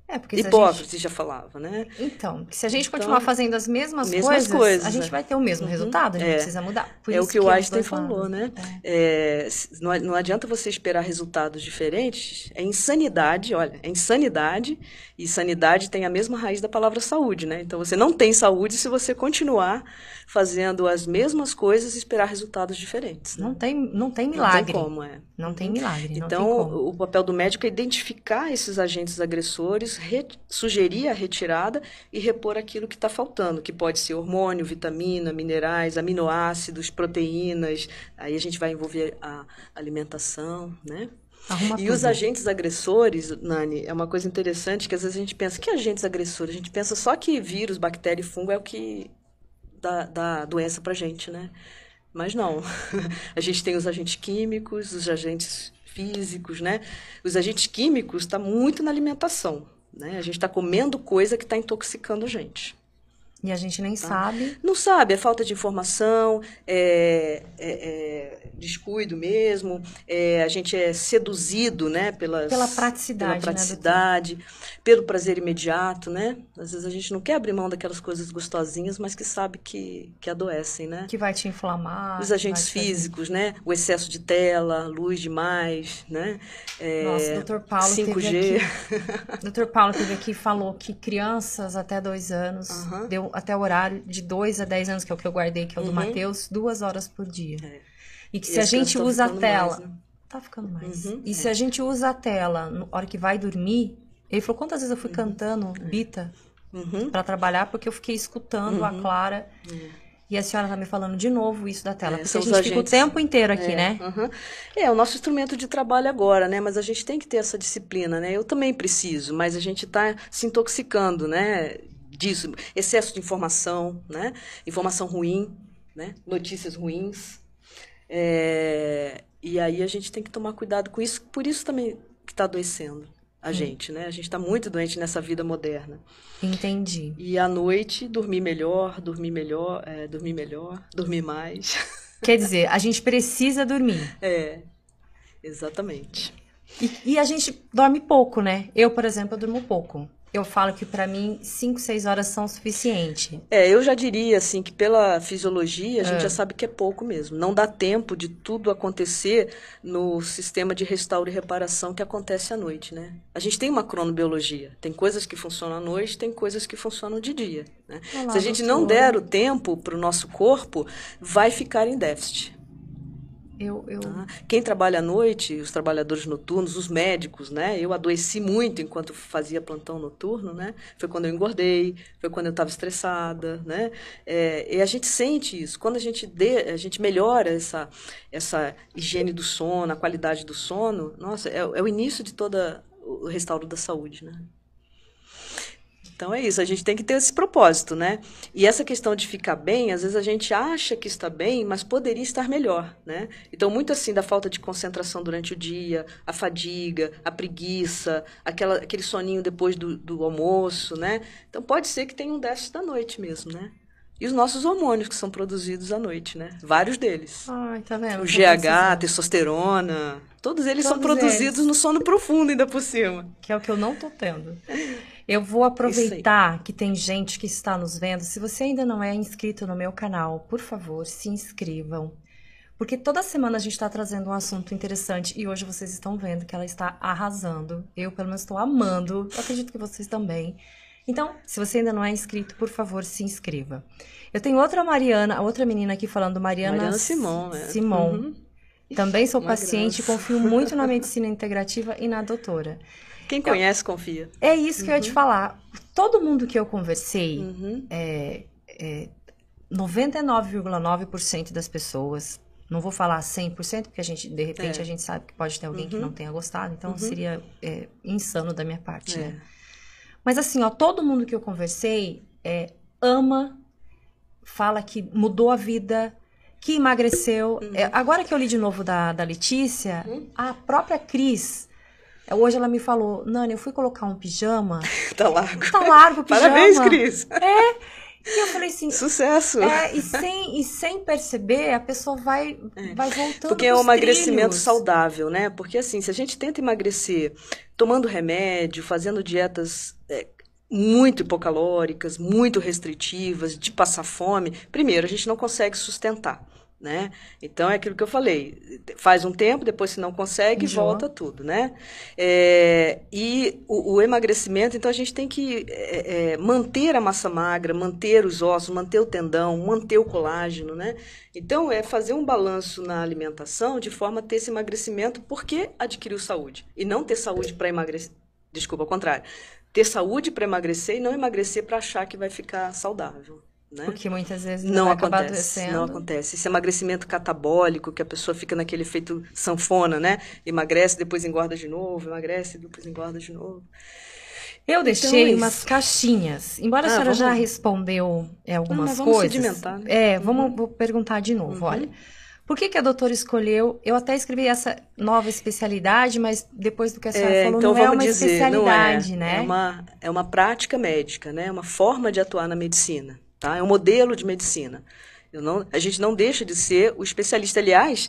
Porque se Hipócrates já falava, né? Então, se a gente continuar fazendo as mesmas coisas, a gente vai ter o mesmo resultado, a gente precisa mudar. Por isso o que o Einstein falou, né? Não adianta você esperar resultados diferentes, é insanidade, olha, é insanidade, e sanidade tem a mesma raiz da palavra saúde, né? Então, você não tem saúde se você continuar fazendo as mesmas coisas e esperar resultados diferentes. Né? Não tem milagre. Não tem como, Não tem milagre. Então, o papel do médico é identificar esses agentes agressores, sugerir a retirada e repor aquilo que está faltando, que pode ser hormônio, vitamina, minerais, aminoácidos, proteínas. Aí a gente vai envolver a alimentação, né? E os agentes agressores, Nani, é uma coisa interessante que às vezes a gente pensa, que agentes agressores? A gente pensa só que vírus, bactéria e fungo é o que dá doença pra gente, né? Mas não. A gente tem os agentes químicos, os agentes físicos, né? Os agentes químicos estão muito na alimentação, né? A gente está comendo coisa que está intoxicando a gente. E a gente nem sabe. Não sabe, é falta de informação, descuido mesmo, a gente é seduzido, né, pela praticidade, né, pelo prazer imediato, né? Às vezes a gente não quer abrir mão daquelas coisas gostosinhas, mas que sabe que adoecem, né? Que vai te inflamar. Os agentes físicos, né? O excesso de tela, luz demais, né? Nossa, o Dr. Paulo 5G. Dr. Paulo teve aqui e falou que crianças até 2 anos, deu até o horário de 2 a 10 anos, que é o que eu guardei, que é o do Matheus, 2 horas por dia. E que se a gente usa a tela... Mais, né? Tá ficando mais. E se a gente usa a tela na hora que vai dormir... Ele falou, quantas vezes eu fui cantando Bita para trabalhar, porque eu fiquei escutando a Clara... E a senhora tá me falando de novo isso da tela, porque a gente fica o tempo inteiro aqui, né? É o nosso instrumento de trabalho agora, né? Mas a gente tem que ter essa disciplina, né? Eu também preciso, mas a gente tá se intoxicando, né? Disso, excesso de informação, né? Informação ruim, né? Notícias ruins. E aí a gente tem que tomar cuidado com isso, por isso também que está adoecendo a gente, né? A gente está muito doente nessa vida moderna. Entendi. E à noite, dormir melhor, dormir mais. Quer dizer, a gente precisa dormir. Exatamente. E a gente dorme pouco, né? Eu, por exemplo, eu durmo pouco. Eu falo que para mim 5, 6 horas são suficiente. Eu já diria assim que pela fisiologia a gente já sabe que é pouco mesmo. Não dá tempo de tudo acontecer no sistema de restauro e reparação que acontece à noite, né? A gente tem uma cronobiologia. Tem coisas que funcionam à noite, tem coisas que funcionam de dia, né? Olá, se a gente não der o tempo para o nosso corpo, vai ficar em déficit. Quem trabalha à noite, os trabalhadores noturnos, os médicos, né? Eu adoeci muito enquanto fazia plantão noturno, né? Foi quando eu engordei, foi quando eu estava estressada, né? E a gente sente isso. Quando a gente melhora essa higiene do sono, a qualidade do sono, nossa, é o início de todo o restauro da saúde, né? Então é isso, a gente tem que ter esse propósito, né? E essa questão de ficar bem, às vezes a gente acha que está bem, mas poderia estar melhor, né? Então, muito assim da falta de concentração durante o dia, a fadiga, a preguiça, aquele soninho depois do almoço, né? Então, pode ser que tenha um déficit da noite mesmo, né? E os nossos hormônios que são produzidos à noite, né? Vários deles. Ai, tá vendo? O GH, testosterona, todos eles são produzidos no sono profundo ainda por cima. Que é o que eu não tô tendo. Eu vou aproveitar que tem gente que está nos vendo. Se você ainda não é inscrito no meu canal, por favor, se inscrevam. Porque toda semana a gente está trazendo um assunto interessante e hoje vocês estão vendo que ela está arrasando. Eu, pelo menos, estou amando. Eu acredito que vocês também. Então, se você ainda não é inscrito, por favor, se inscreva. Eu tenho outra menina aqui falando, Mariana Simon, né? Simon. Também sou paciente e confio muito na medicina integrativa e na doutora. Quem conhece, confia. É isso que eu ia te falar. Todo mundo que eu conversei, 99,9% das pessoas, não vou falar 100%, porque de repente a gente sabe que pode ter alguém que não tenha gostado, então seria insano da minha parte, né? Mas assim, todo mundo que eu conversei ama, fala que mudou a vida, que emagreceu. Agora que eu li de novo da Letícia, a própria Cris... Hoje ela me falou, Nani, eu fui colocar um pijama. Tá largo. Tá largo o pijama. Parabéns, Cris. E eu falei assim... Sucesso! E sem perceber, a pessoa vai voltando porque é um pros emagrecimento trilhos. saudável, né? Porque assim, se a gente tenta emagrecer tomando remédio, fazendo dietas muito hipocalóricas, muito restritivas, de passar fome, primeiro, a gente não consegue sustentar, né? Então, é aquilo que eu falei, faz um tempo, depois se não consegue, Enjoa. volta tudo, né? E o emagrecimento, então a gente tem que manter a massa magra, manter os ossos, manter o tendão, manter o colágeno, né? Então, é fazer um balanço na alimentação de forma a ter esse emagrecimento porque adquiriu saúde. E não ter saúde para emagrecer, desculpa, ao contrário. Ter saúde para emagrecer e não emagrecer para achar que vai ficar saudável. Né? Porque muitas vezes não vai acabar adoecendo. Não acontece. Esse emagrecimento catabólico, que a pessoa fica naquele efeito sanfona, né? Emagrece, depois engorda de novo, emagrece, depois engorda de novo. Eu deixei umas caixinhas. Embora a senhora já respondeu algumas vamos coisas. sedimentar, né? Vou perguntar de novo, olha. Por que a doutora escolheu... Eu até escrevi essa nova especialidade, mas depois do que a senhora falou, então não é uma especialidade, né? É uma prática médica, né? É uma forma de atuar na medicina. Tá? É um modelo de medicina. A gente não deixa de ser o especialista. Aliás,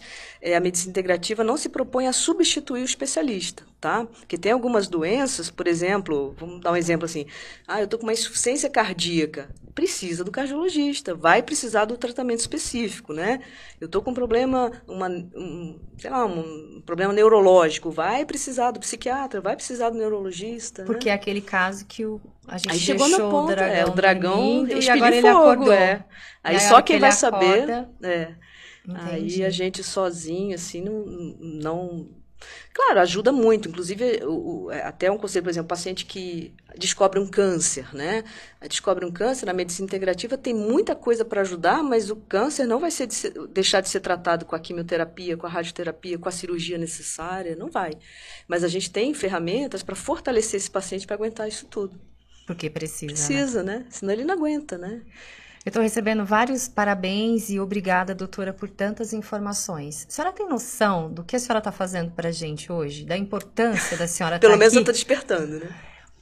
a medicina integrativa não se propõe a substituir o especialista, tá? Porque tem algumas doenças, por exemplo, vamos dar um exemplo assim, eu estou com uma insuficiência cardíaca, precisa do cardiologista, vai precisar do tratamento específico, né? Eu estou com um problema, um problema neurológico, vai precisar do psiquiatra, vai precisar do neurologista. Porque né? é aquele caso que a gente Aí chegou deixou no ponto, o dragão e agora ele fogo, acordou. Aí só quem vai saber, Entendi. Aí a gente sozinho, assim, não... Claro, ajuda muito, inclusive até um conselho, por exemplo, paciente que descobre um câncer, né? Descobre um câncer, na medicina integrativa tem muita coisa para ajudar, mas o câncer não vai deixar de ser tratado com a quimioterapia, com a radioterapia, com a cirurgia necessária, não vai. Mas a gente tem ferramentas para fortalecer esse paciente para aguentar isso tudo. Porque precisa. Precisa, né? Senão ele não aguenta, né? Eu estou recebendo vários parabéns e obrigada, doutora, por tantas informações. A senhora tem noção do que a senhora está fazendo para a gente hoje? Da importância da senhora estar aqui? Pelo menos eu estou despertando, né?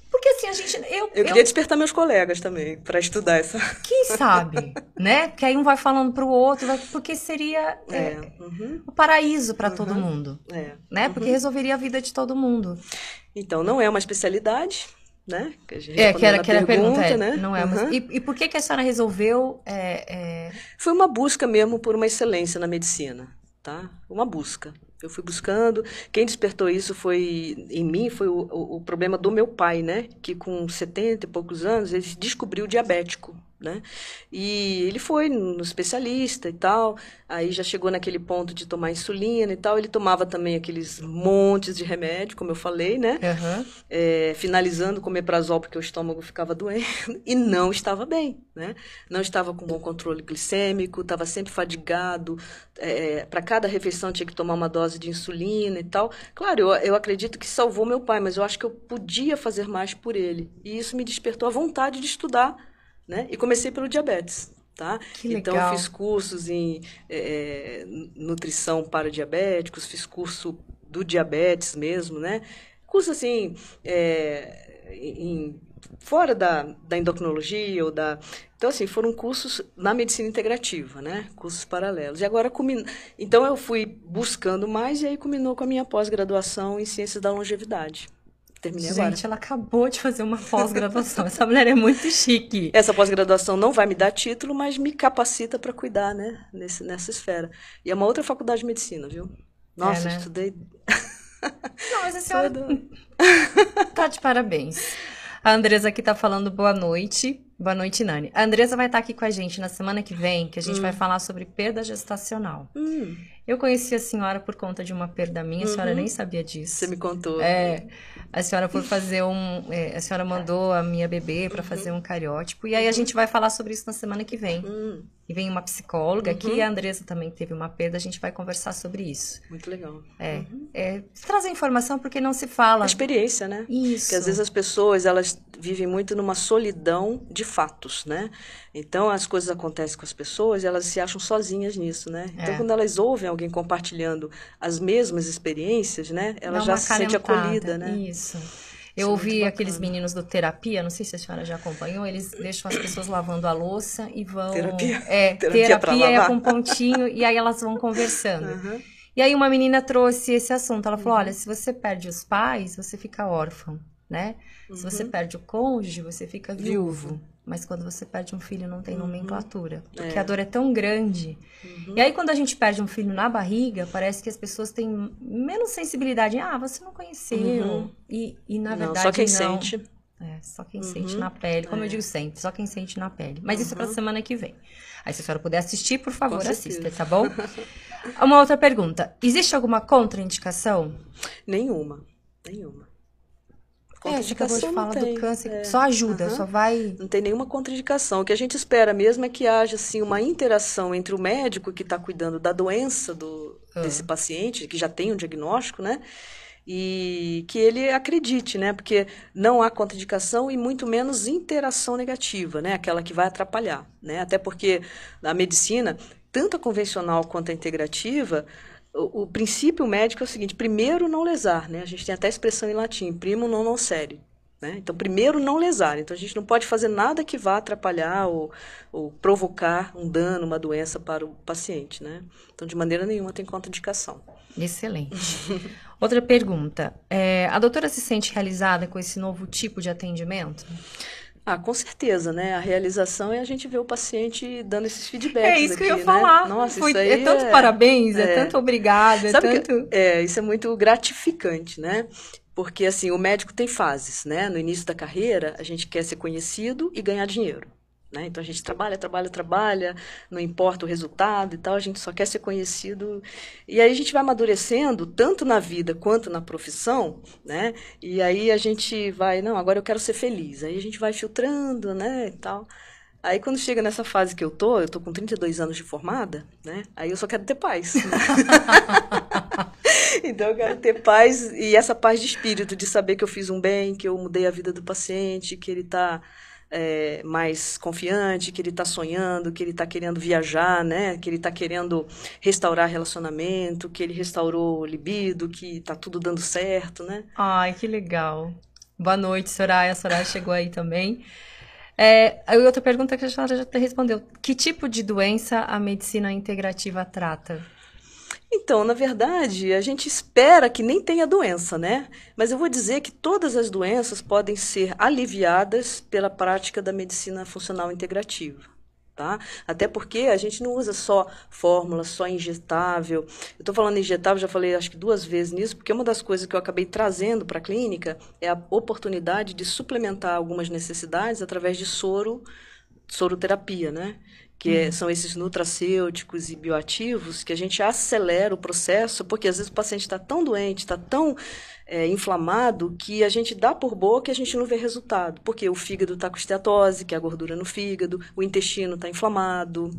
Porque assim, a gente... Eu queria despertar meus colegas também, para estudar essa... Quem sabe, né? Porque aí um vai falando para o outro, porque seria o paraíso para todo mundo, né? Porque resolveria a vida de todo mundo. Então, não é uma especialidade... Né? Que era a pergunta, né? Não é, e por que a senhora resolveu? Foi uma busca mesmo por uma excelência na medicina, tá? Uma busca. Eu fui buscando. Quem despertou isso em mim foi o problema do meu pai, né? Que com 70 e poucos anos ele se descobriu diabético. Né? E ele foi no especialista e tal, aí já chegou naquele ponto de tomar insulina e tal, ele tomava também aqueles montes de remédio, como eu falei, né? Finalizando com omeprazol porque o estômago ficava doendo e não estava bem, né? Não estava com bom controle glicêmico, estava sempre fadigado, para cada refeição tinha que tomar uma dose de insulina e tal. Claro, eu acredito que salvou meu pai, mas eu acho que eu podia fazer mais por ele, e isso me despertou a vontade de estudar. Né? E comecei pelo diabetes, tá? Então, eu fiz cursos em nutrição para diabéticos, fiz curso do diabetes mesmo, né? Curso, assim, fora da endocrinologia ou da... Então, assim, foram cursos na medicina integrativa, né? Cursos paralelos. E agora, então, eu fui buscando mais e aí culminou com a minha pós-graduação em Ciências da Longevidade. Terminei agora. Gente, ela acabou de fazer uma pós-graduação. Essa mulher é muito chique. Essa pós-graduação não vai me dar título, mas me capacita para cuidar, né? Nessa esfera. E é uma outra faculdade de medicina, viu? Nossa, né? Estudei... Não, mas a senhora tá de parabéns. A Andresa aqui tá falando boa noite. Boa noite, Nani. A Andresa vai estar aqui com a gente na semana que vem, que a gente vai falar sobre perda gestacional. Eu conheci a senhora por conta de uma perda minha, a senhora nem sabia disso. Você me contou. A senhora foi fazer a senhora mandou a minha bebê para fazer um cariótipo, e aí a gente vai falar sobre isso na semana que vem. E vem uma psicóloga aqui, a Andresa também teve uma perda, a gente vai conversar sobre isso. Muito legal. Trazer informação porque não se fala. A experiência, né? Isso. Porque às vezes as pessoas, elas vivem muito numa solidão de fatos, né? Então, as coisas acontecem com as pessoas e elas se acham sozinhas nisso, né? Então, quando elas ouvem alguém compartilhando as mesmas experiências, né? Ela já se sente acolhida, né? Isso. Eu Isso é muito ouvi aqueles bacana. meninos do Terapia, não sei se a senhora já acompanhou, eles deixam as pessoas lavando a louça e vão... Terapia. Terapia para Terapia é com lavar. pontinho, e aí elas vão conversando. Aham. E aí uma menina trouxe esse assunto, ela falou, Uhum. olha, se você perde os pais, você fica órfão, né? Se você Uhum. perde o cônjuge, você fica viúvo. Viúvo. Mas quando você perde um filho, não tem nomenclatura. Porque É. a dor é tão grande. E aí, quando a gente perde um filho na barriga, parece que as pessoas têm menos sensibilidade. Ah, você não conheceu. E na Não, verdade, só quem não. sente. É, só quem sente na pele. Como eu digo sempre, só quem sente na pele. Mas isso é pra semana que vem. Aí, se a senhora puder assistir, por favor, assista, tá bom? Uma outra pergunta. Existe alguma contraindicação? Nenhuma. Nenhuma. Você acabou de Contraindicação não falar do tem. câncer. Só ajuda, só vai... Não tem nenhuma contraindicação. O que a gente espera mesmo é que haja assim, uma interação entre o médico que está cuidando da doença desse paciente, que já tem um diagnóstico, né? E que ele acredite, né? Porque não há contraindicação e muito menos interação negativa, né? Aquela que vai atrapalhar, né? Até porque a medicina, tanto a convencional quanto a integrativa, o princípio médico é o seguinte: primeiro não lesar, né? A gente tem até a expressão em latim, primum non nocere, né? Então, primeiro não lesar. Então, a gente não pode fazer nada que vá atrapalhar ou provocar um dano, uma doença para o paciente, né? Então, de maneira nenhuma tem contraindicação. Excelente. Outra pergunta. A doutora se sente realizada com esse novo tipo de atendimento? Ah, com certeza, né? A realização é a gente ver o paciente dando esses feedbacks É isso que eu ia aqui, falar. né? Nossa, isso aí É tanto parabéns, é tanto obrigado, Sabe tanto... isso é muito gratificante, né? Porque, assim, o médico tem fases, né? No início da carreira, a gente quer ser conhecido e ganhar dinheiro, né? Então, a gente trabalha, não importa o resultado e tal, a gente só quer ser conhecido. E aí a gente vai amadurecendo, tanto na vida quanto na profissão, né? E aí a gente vai, não, agora eu quero ser feliz. Aí a gente vai filtrando, né, e tal. Aí, quando chega nessa fase que eu tô com 32 anos de formada, né? Aí eu só quero ter paz. Então, eu quero ter paz, e essa paz de espírito, de saber que eu fiz um bem, que eu mudei a vida do paciente, que ele está mais confiante, que ele está sonhando, que ele está querendo viajar, né? Que ele está querendo restaurar relacionamento, que ele restaurou o libido, que está tudo dando certo, né? Ai, que legal. Boa noite, Soraya. A Soraya chegou aí também. Aí outra pergunta que a senhora já respondeu. Que tipo de doença a medicina integrativa trata? Então, na verdade, a gente espera que nem tenha doença, né? Mas eu vou dizer que todas as doenças podem ser aliviadas pela prática da medicina funcional integrativa, tá? Até porque a gente não usa só fórmula, só injetável. Eu estou falando injetável, já falei acho que 2 vezes nisso, porque uma das coisas que eu acabei trazendo para a clínica é a oportunidade de suplementar algumas necessidades através de soroterapia, né? São esses nutracêuticos e bioativos que a gente acelera o processo, porque às vezes o paciente está tão doente, está tão inflamado, que a gente dá por boca e a gente não vê resultado. Porque o fígado está com esteatose, que é a gordura no fígado, o intestino está inflamado,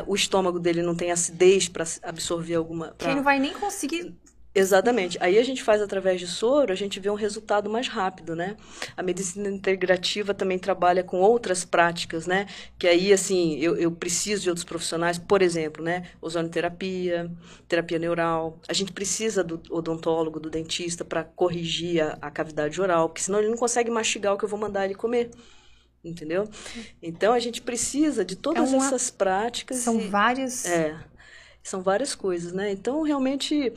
o estômago dele não tem acidez para absorver alguma... Que ele não vai nem conseguir... Exatamente. Aí a gente faz através de soro, a gente vê um resultado mais rápido, né? A medicina integrativa também trabalha com outras práticas, né? Que aí, assim, eu preciso de outros profissionais, por exemplo, né? Ozonoterapia, terapia neural. A gente precisa do odontólogo, do dentista, para corrigir a cavidade oral, porque senão ele não consegue mastigar o que eu vou mandar ele comer. Entendeu? Então, a gente precisa de todas essas práticas. São várias... São várias coisas, né? Então, realmente,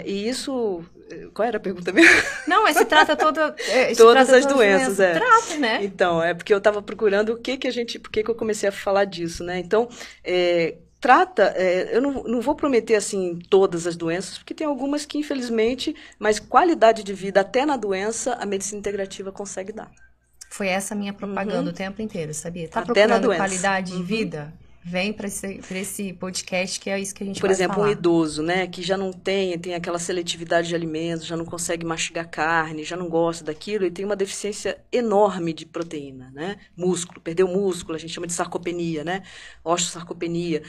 e isso... Qual era a pergunta mesmo? Não, se trata todas as doenças, Trata, né? Então, porque eu estava procurando por que eu comecei a falar disso, né? Então, trata... eu não vou prometer, assim, todas as doenças, porque tem algumas que, infelizmente, mas qualidade de vida até na doença, a medicina integrativa consegue dar. Foi essa a minha propaganda o tempo inteiro, sabia? Tá até procurando qualidade de vida? Vem para esse podcast, que é isso que a gente vai falar. Por exemplo, um idoso, né, que já não tem aquela seletividade de alimentos, já não consegue mastigar carne, já não gosta daquilo e tem uma deficiência enorme de proteína, né? Músculo, perdeu músculo, a gente chama de sarcopenia, né? Osteosarcopenia.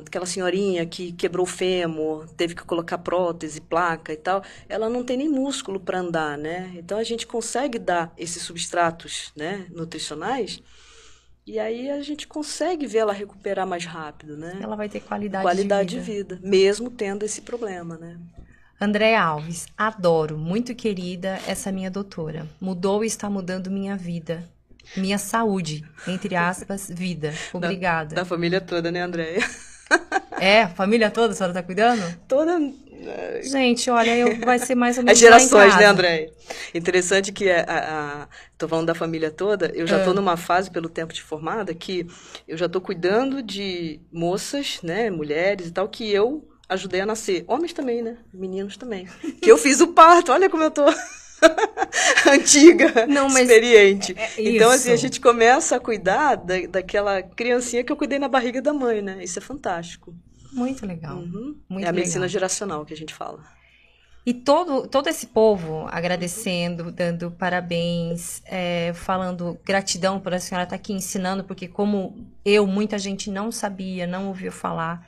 Aquela senhorinha que quebrou o fêmur, teve que colocar prótese, placa e tal, ela não tem nem músculo para andar, né? Então, a gente consegue dar esses substratos, né, nutricionais. E aí a gente consegue ver ela recuperar mais rápido, né? Ela vai ter qualidade de vida. Mesmo tendo esse problema, né? Andréa Alves, adoro, muito querida essa minha doutora. Mudou e está mudando minha vida. Minha saúde, entre aspas, vida. Obrigada. Da família toda, né, Andréia? É, a família toda a senhora tá cuidando? Toda. Gente, olha, vai ser mais ou menos as gerações, lá em casa. né, Andréia? Interessante que tô falando da família toda, eu já tô numa fase, pelo tempo de formada, que eu já tô cuidando de moças, né, mulheres e tal, que eu ajudei a nascer. Homens também, né? Meninos também. Que eu fiz o parto, olha como eu tô antiga, não, mas experiente. Então, isso. assim, a gente começa a cuidar daquela criancinha que eu cuidei na barriga da mãe, né? Isso é fantástico. Muito legal. Muito é a medicina legal. geracional que a gente fala. E todo esse povo agradecendo, dando parabéns, falando gratidão por a senhora estar aqui ensinando, porque como muita gente não sabia, não ouviu falar.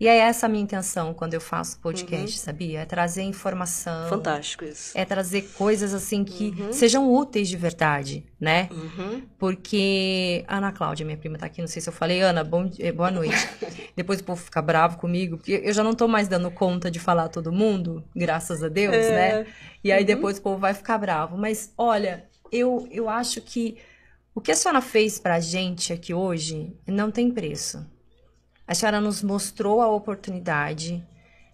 E é essa a minha intenção quando eu faço podcast, sabia? É trazer informação. Fantástico isso. É trazer coisas assim que sejam úteis de verdade, né? Porque Ana Cláudia, minha prima, tá aqui, não sei se eu falei. Ana, boa noite. Depois o povo fica bravo comigo, porque eu já não tô mais dando conta de falar a todo mundo, graças a Deus, né? E aí depois o povo vai ficar bravo. Mas, olha, eu acho que o que a senhora fez pra gente aqui hoje não tem preço. A senhora nos mostrou a oportunidade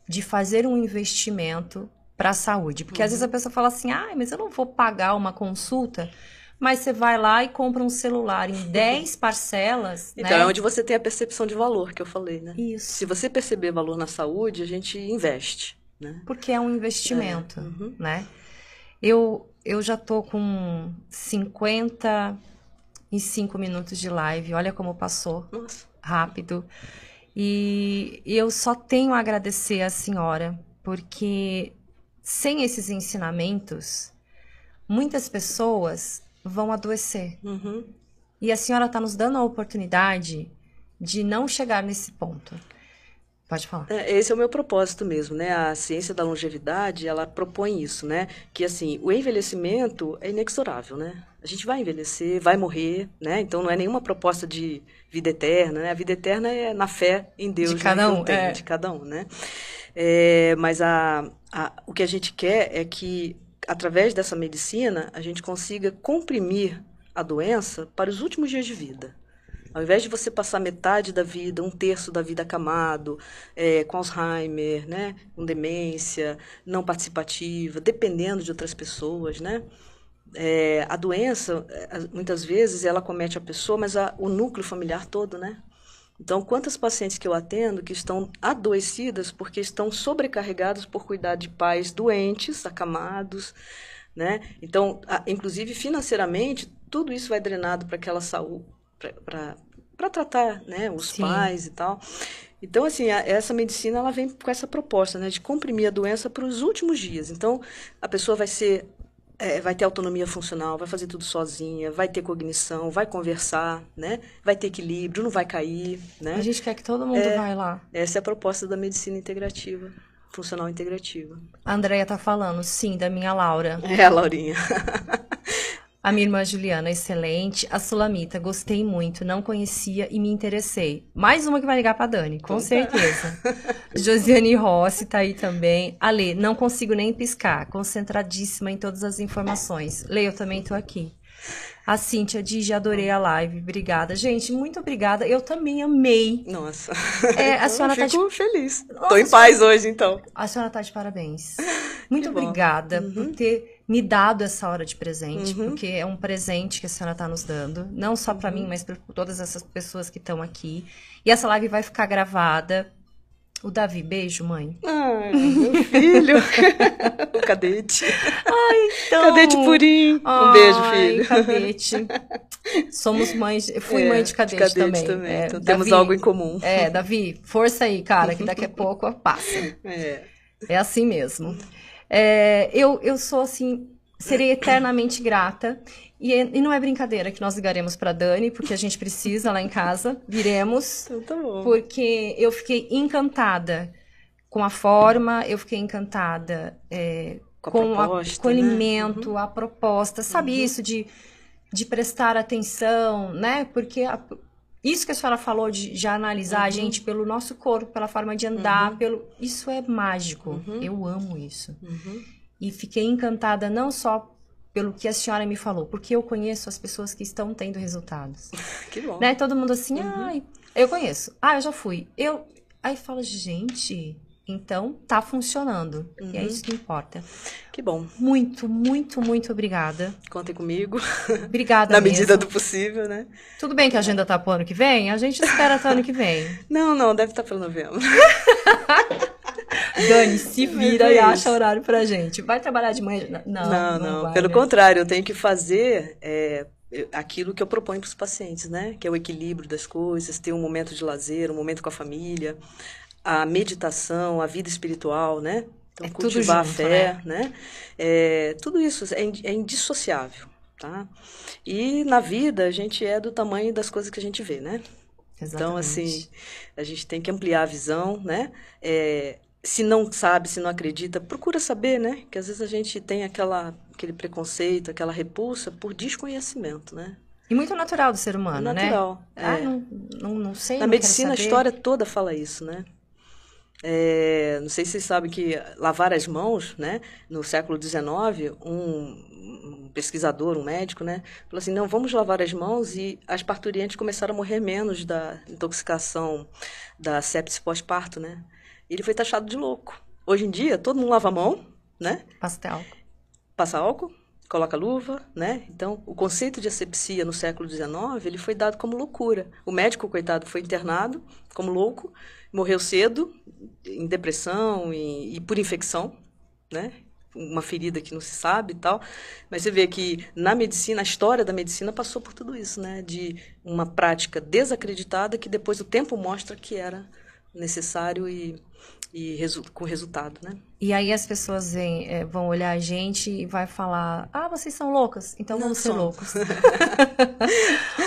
de fazer um investimento para a saúde. Porque às vezes a pessoa fala assim, mas eu não vou pagar uma consulta, mas você vai lá e compra um celular em 10 parcelas. Então, né? É onde você tem a percepção de valor, que eu falei, né? Isso. Se você perceber valor na saúde, a gente investe, né? Porque é um investimento, né? Eu já tô com 55 minutos de live, olha como passou. Nossa. Rápido. E eu só tenho a agradecer à senhora, porque sem esses ensinamentos, muitas pessoas vão adoecer. E a senhora está nos dando a oportunidade de não chegar nesse ponto. Pode falar. Esse é o meu propósito mesmo, né? A ciência da longevidade, ela propõe isso, né? Que, assim, o envelhecimento é inexorável, né? A gente vai envelhecer, vai morrer, né? Então, não é nenhuma proposta de vida eterna, né? A vida eterna é na fé em Deus, de cada um, de cada um, né? Mas o que a gente quer é que, através dessa medicina, a gente consiga comprimir a doença para os últimos dias de vida. Ao invés de você passar metade da vida, 1/3 da vida acamado, com Alzheimer, né, com demência, não participativa, dependendo de outras pessoas, né? A doença, muitas vezes, ela comete a pessoa, mas o núcleo familiar todo, né? Então, quantas pacientes que eu atendo que estão adoecidas porque estão sobrecarregadas por cuidar de pais doentes, acamados, né? Então, inclusive financeiramente, tudo isso vai drenado para aquela saúde, para tratar, né, os pais e tal. Então, assim, essa medicina ela vem com essa proposta, né, de comprimir a doença para os últimos dias. Então, a pessoa vai ter autonomia funcional, vai fazer tudo sozinha, vai ter cognição, vai conversar, né, vai ter equilíbrio, não vai cair, né? A gente quer que todo mundo vai lá. Essa é a proposta da medicina integrativa, funcional integrativa. A Andréia tá falando, sim, da minha Laura. A Laurinha. A minha irmã Juliana, excelente. A Sulamita, gostei muito, não conhecia e me interessei. Mais uma que vai ligar pra Dani, com certeza. Josiane Rossi tá aí também. Ale, não consigo nem piscar, concentradíssima em todas as informações. Lê, eu também tô aqui. A Cíntia diz, já adorei a live, obrigada. Gente, muito obrigada, eu também amei. Nossa, a senhora eu fico feliz. Nossa, tô em paz hoje, então. A senhora tá de parabéns. Muito obrigada por ter me dado essa hora de presente, porque é um presente que a senhora está nos dando, não só para mim, mas para todas essas pessoas que estão aqui. E essa live vai ficar gravada. O Davi, beijo, mãe. Ai, meu filho. O cadete. Ai, então. Cadete purinho. Um beijo, filho. Cadete. Somos mães. Eu fui mãe de cadete também. Então temos algo em comum. Davi, força aí, cara, que daqui a pouco passa. É assim mesmo. Eu sou assim, serei eternamente grata. E não é brincadeira que nós ligaremos para Dani, porque a gente precisa lá em casa. Viremos. Então tá bom. Porque eu fiquei encantada com a forma, eu fiquei encantada com o alimento, a proposta. Sabe isso de prestar atenção, né? Porque Isso que a senhora falou de já analisar a gente pelo nosso corpo, pela forma de andar, isso é mágico. Eu amo isso. E fiquei encantada não só pelo que a senhora me falou, porque eu conheço as pessoas que estão tendo resultados. Que bom. Né? Todo mundo assim, ai, eu conheço. Ah, eu já fui. Aí fala, gente, então tá funcionando. E é isso que importa. Que bom. Muito, muito, muito obrigada. Contem comigo. Obrigada Na mesmo. medida do possível, né? Tudo bem que a agenda tá pro ano que vem? A gente espera até ano que vem. Não, deve estar para novembro. Dani, se vira e acha horário pra gente. Vai trabalhar de manhã? Não vai, Pelo né? contrário, eu tenho que fazer aquilo que eu proponho para os pacientes, né? Que é o equilíbrio das coisas, ter um momento de lazer, um momento com a família, a meditação, a vida espiritual, né? Então, cultivar a fé, né? Tudo isso é indissociável, tá? E na vida, a gente é do tamanho das coisas que a gente vê, né? Exatamente. Então, assim, a gente tem que ampliar a visão, né? Se não sabe, se não acredita, procura saber, né? Que às vezes a gente tem aquele preconceito, aquela repulsa por desconhecimento, né? E muito natural do ser humano, né? Natural. Ah, não sei, Na medicina, a história toda fala isso, né? Não sei se vocês sabem que lavar as mãos, né? No século XIX, um pesquisador, um médico, né? Falou assim, não, vamos lavar as mãos, e as parturientes começaram a morrer menos da intoxicação da sepse pós-parto, né? Ele foi taxado de louco. Hoje em dia, todo mundo lava a mão, né? Passa álcool, coloca luva, né? Então, o conceito de asepsia no século XIX, ele foi dado como loucura. O médico, coitado, foi internado como louco, morreu cedo, em depressão e por infecção, né? Uma ferida que não se sabe e tal. Mas você vê que na medicina, a história da medicina passou por tudo isso, né? De uma prática desacreditada que depois o tempo mostra que era necessário e com resultado, né? E aí as pessoas vão olhar a gente e vai falar, vocês são loucas, então vamos ser loucos.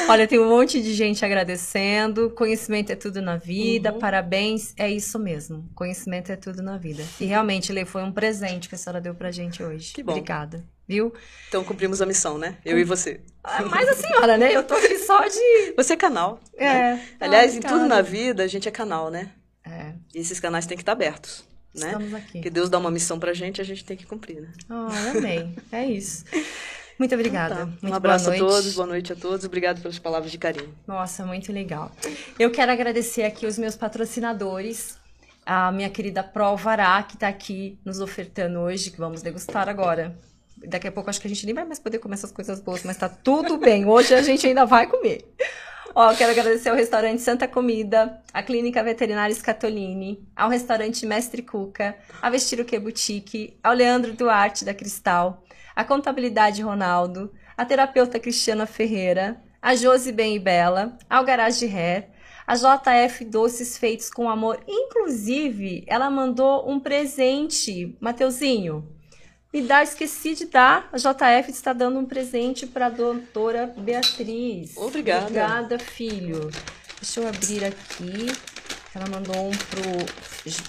Olha, tem um monte de gente agradecendo, conhecimento é tudo na vida, parabéns, é isso mesmo, conhecimento é tudo na vida. E realmente, Lê, foi um presente que a senhora deu pra gente hoje. Que bom. Obrigada, viu? Então cumprimos a missão, né? Eu e você. Mas a senhora, né? Eu tô aqui só de... Você é canal. Né? Aliás, em tudo na vida, a gente é canal, né? E esses canais têm que estar abertos, né? Estamos aqui. Porque Deus dá uma missão pra gente, a gente tem que cumprir, né? Amém. É isso. Muito obrigada. Então, muito um abraço boa noite. a todos, boa noite a todos. Obrigado pelas palavras de carinho. Nossa, muito legal. Eu quero agradecer aqui os meus patrocinadores, a minha querida Provará, que está aqui nos ofertando hoje, que vamos degustar agora. Daqui a pouco acho que a gente nem vai mais poder comer essas coisas boas, mas tá tudo bem. Hoje a gente ainda vai comer. Quero agradecer ao restaurante Santa Comida, à Clínica Veterinária Scatolini, ao restaurante Mestre Cuca, a Vestiruque Boutique, ao Leandro Duarte da Cristal, a Contabilidade Ronaldo, a terapeuta Cristiana Ferreira, a Josi Bem e Bela, ao Garage Hair, a JF Doces Feitos com Amor. Inclusive, ela mandou um presente, Mateuzinho. Esqueci de dar. A JF está dando um presente para a doutora Beatriz. Obrigada. Obrigada, filho. Deixa eu abrir aqui. Ela mandou um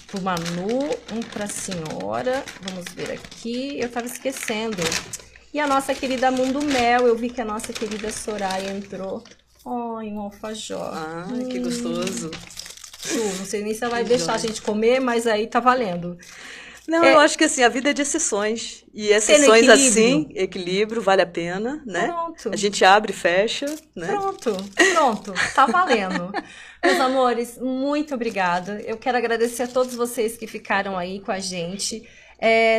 pro Manu, um para a senhora. Vamos ver aqui. Eu estava esquecendo. E a nossa querida Mundo Mel. Eu vi que a nossa querida Soraya entrou. Um alfajor. Que gostoso. Não sei nem se ela vai deixar a gente comer, mas aí tá valendo. Não, eu acho que assim, a vida é de exceções. E exceções assim, equilíbrio, vale a pena, né? Pronto. A gente abre e fecha, né? Pronto, tá valendo. Meus amores, muito obrigada. Eu quero agradecer a todos vocês que ficaram aí com a gente.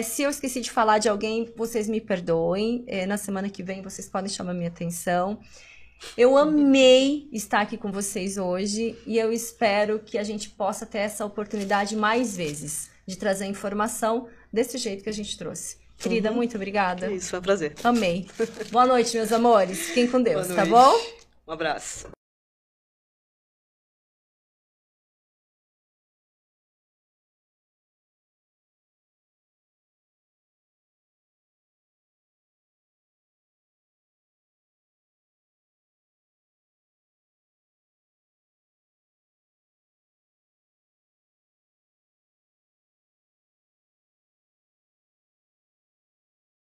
Se eu esqueci de falar de alguém, vocês me perdoem. Na semana que vem vocês podem chamar minha atenção. Eu amei estar aqui com vocês hoje e eu espero que a gente possa ter essa oportunidade mais vezes de trazer informação desse jeito que a gente trouxe. Querida, muito obrigada. Isso, foi um prazer. Amei. Boa noite, meus amores. Fiquem com Deus, tá bom? Um abraço.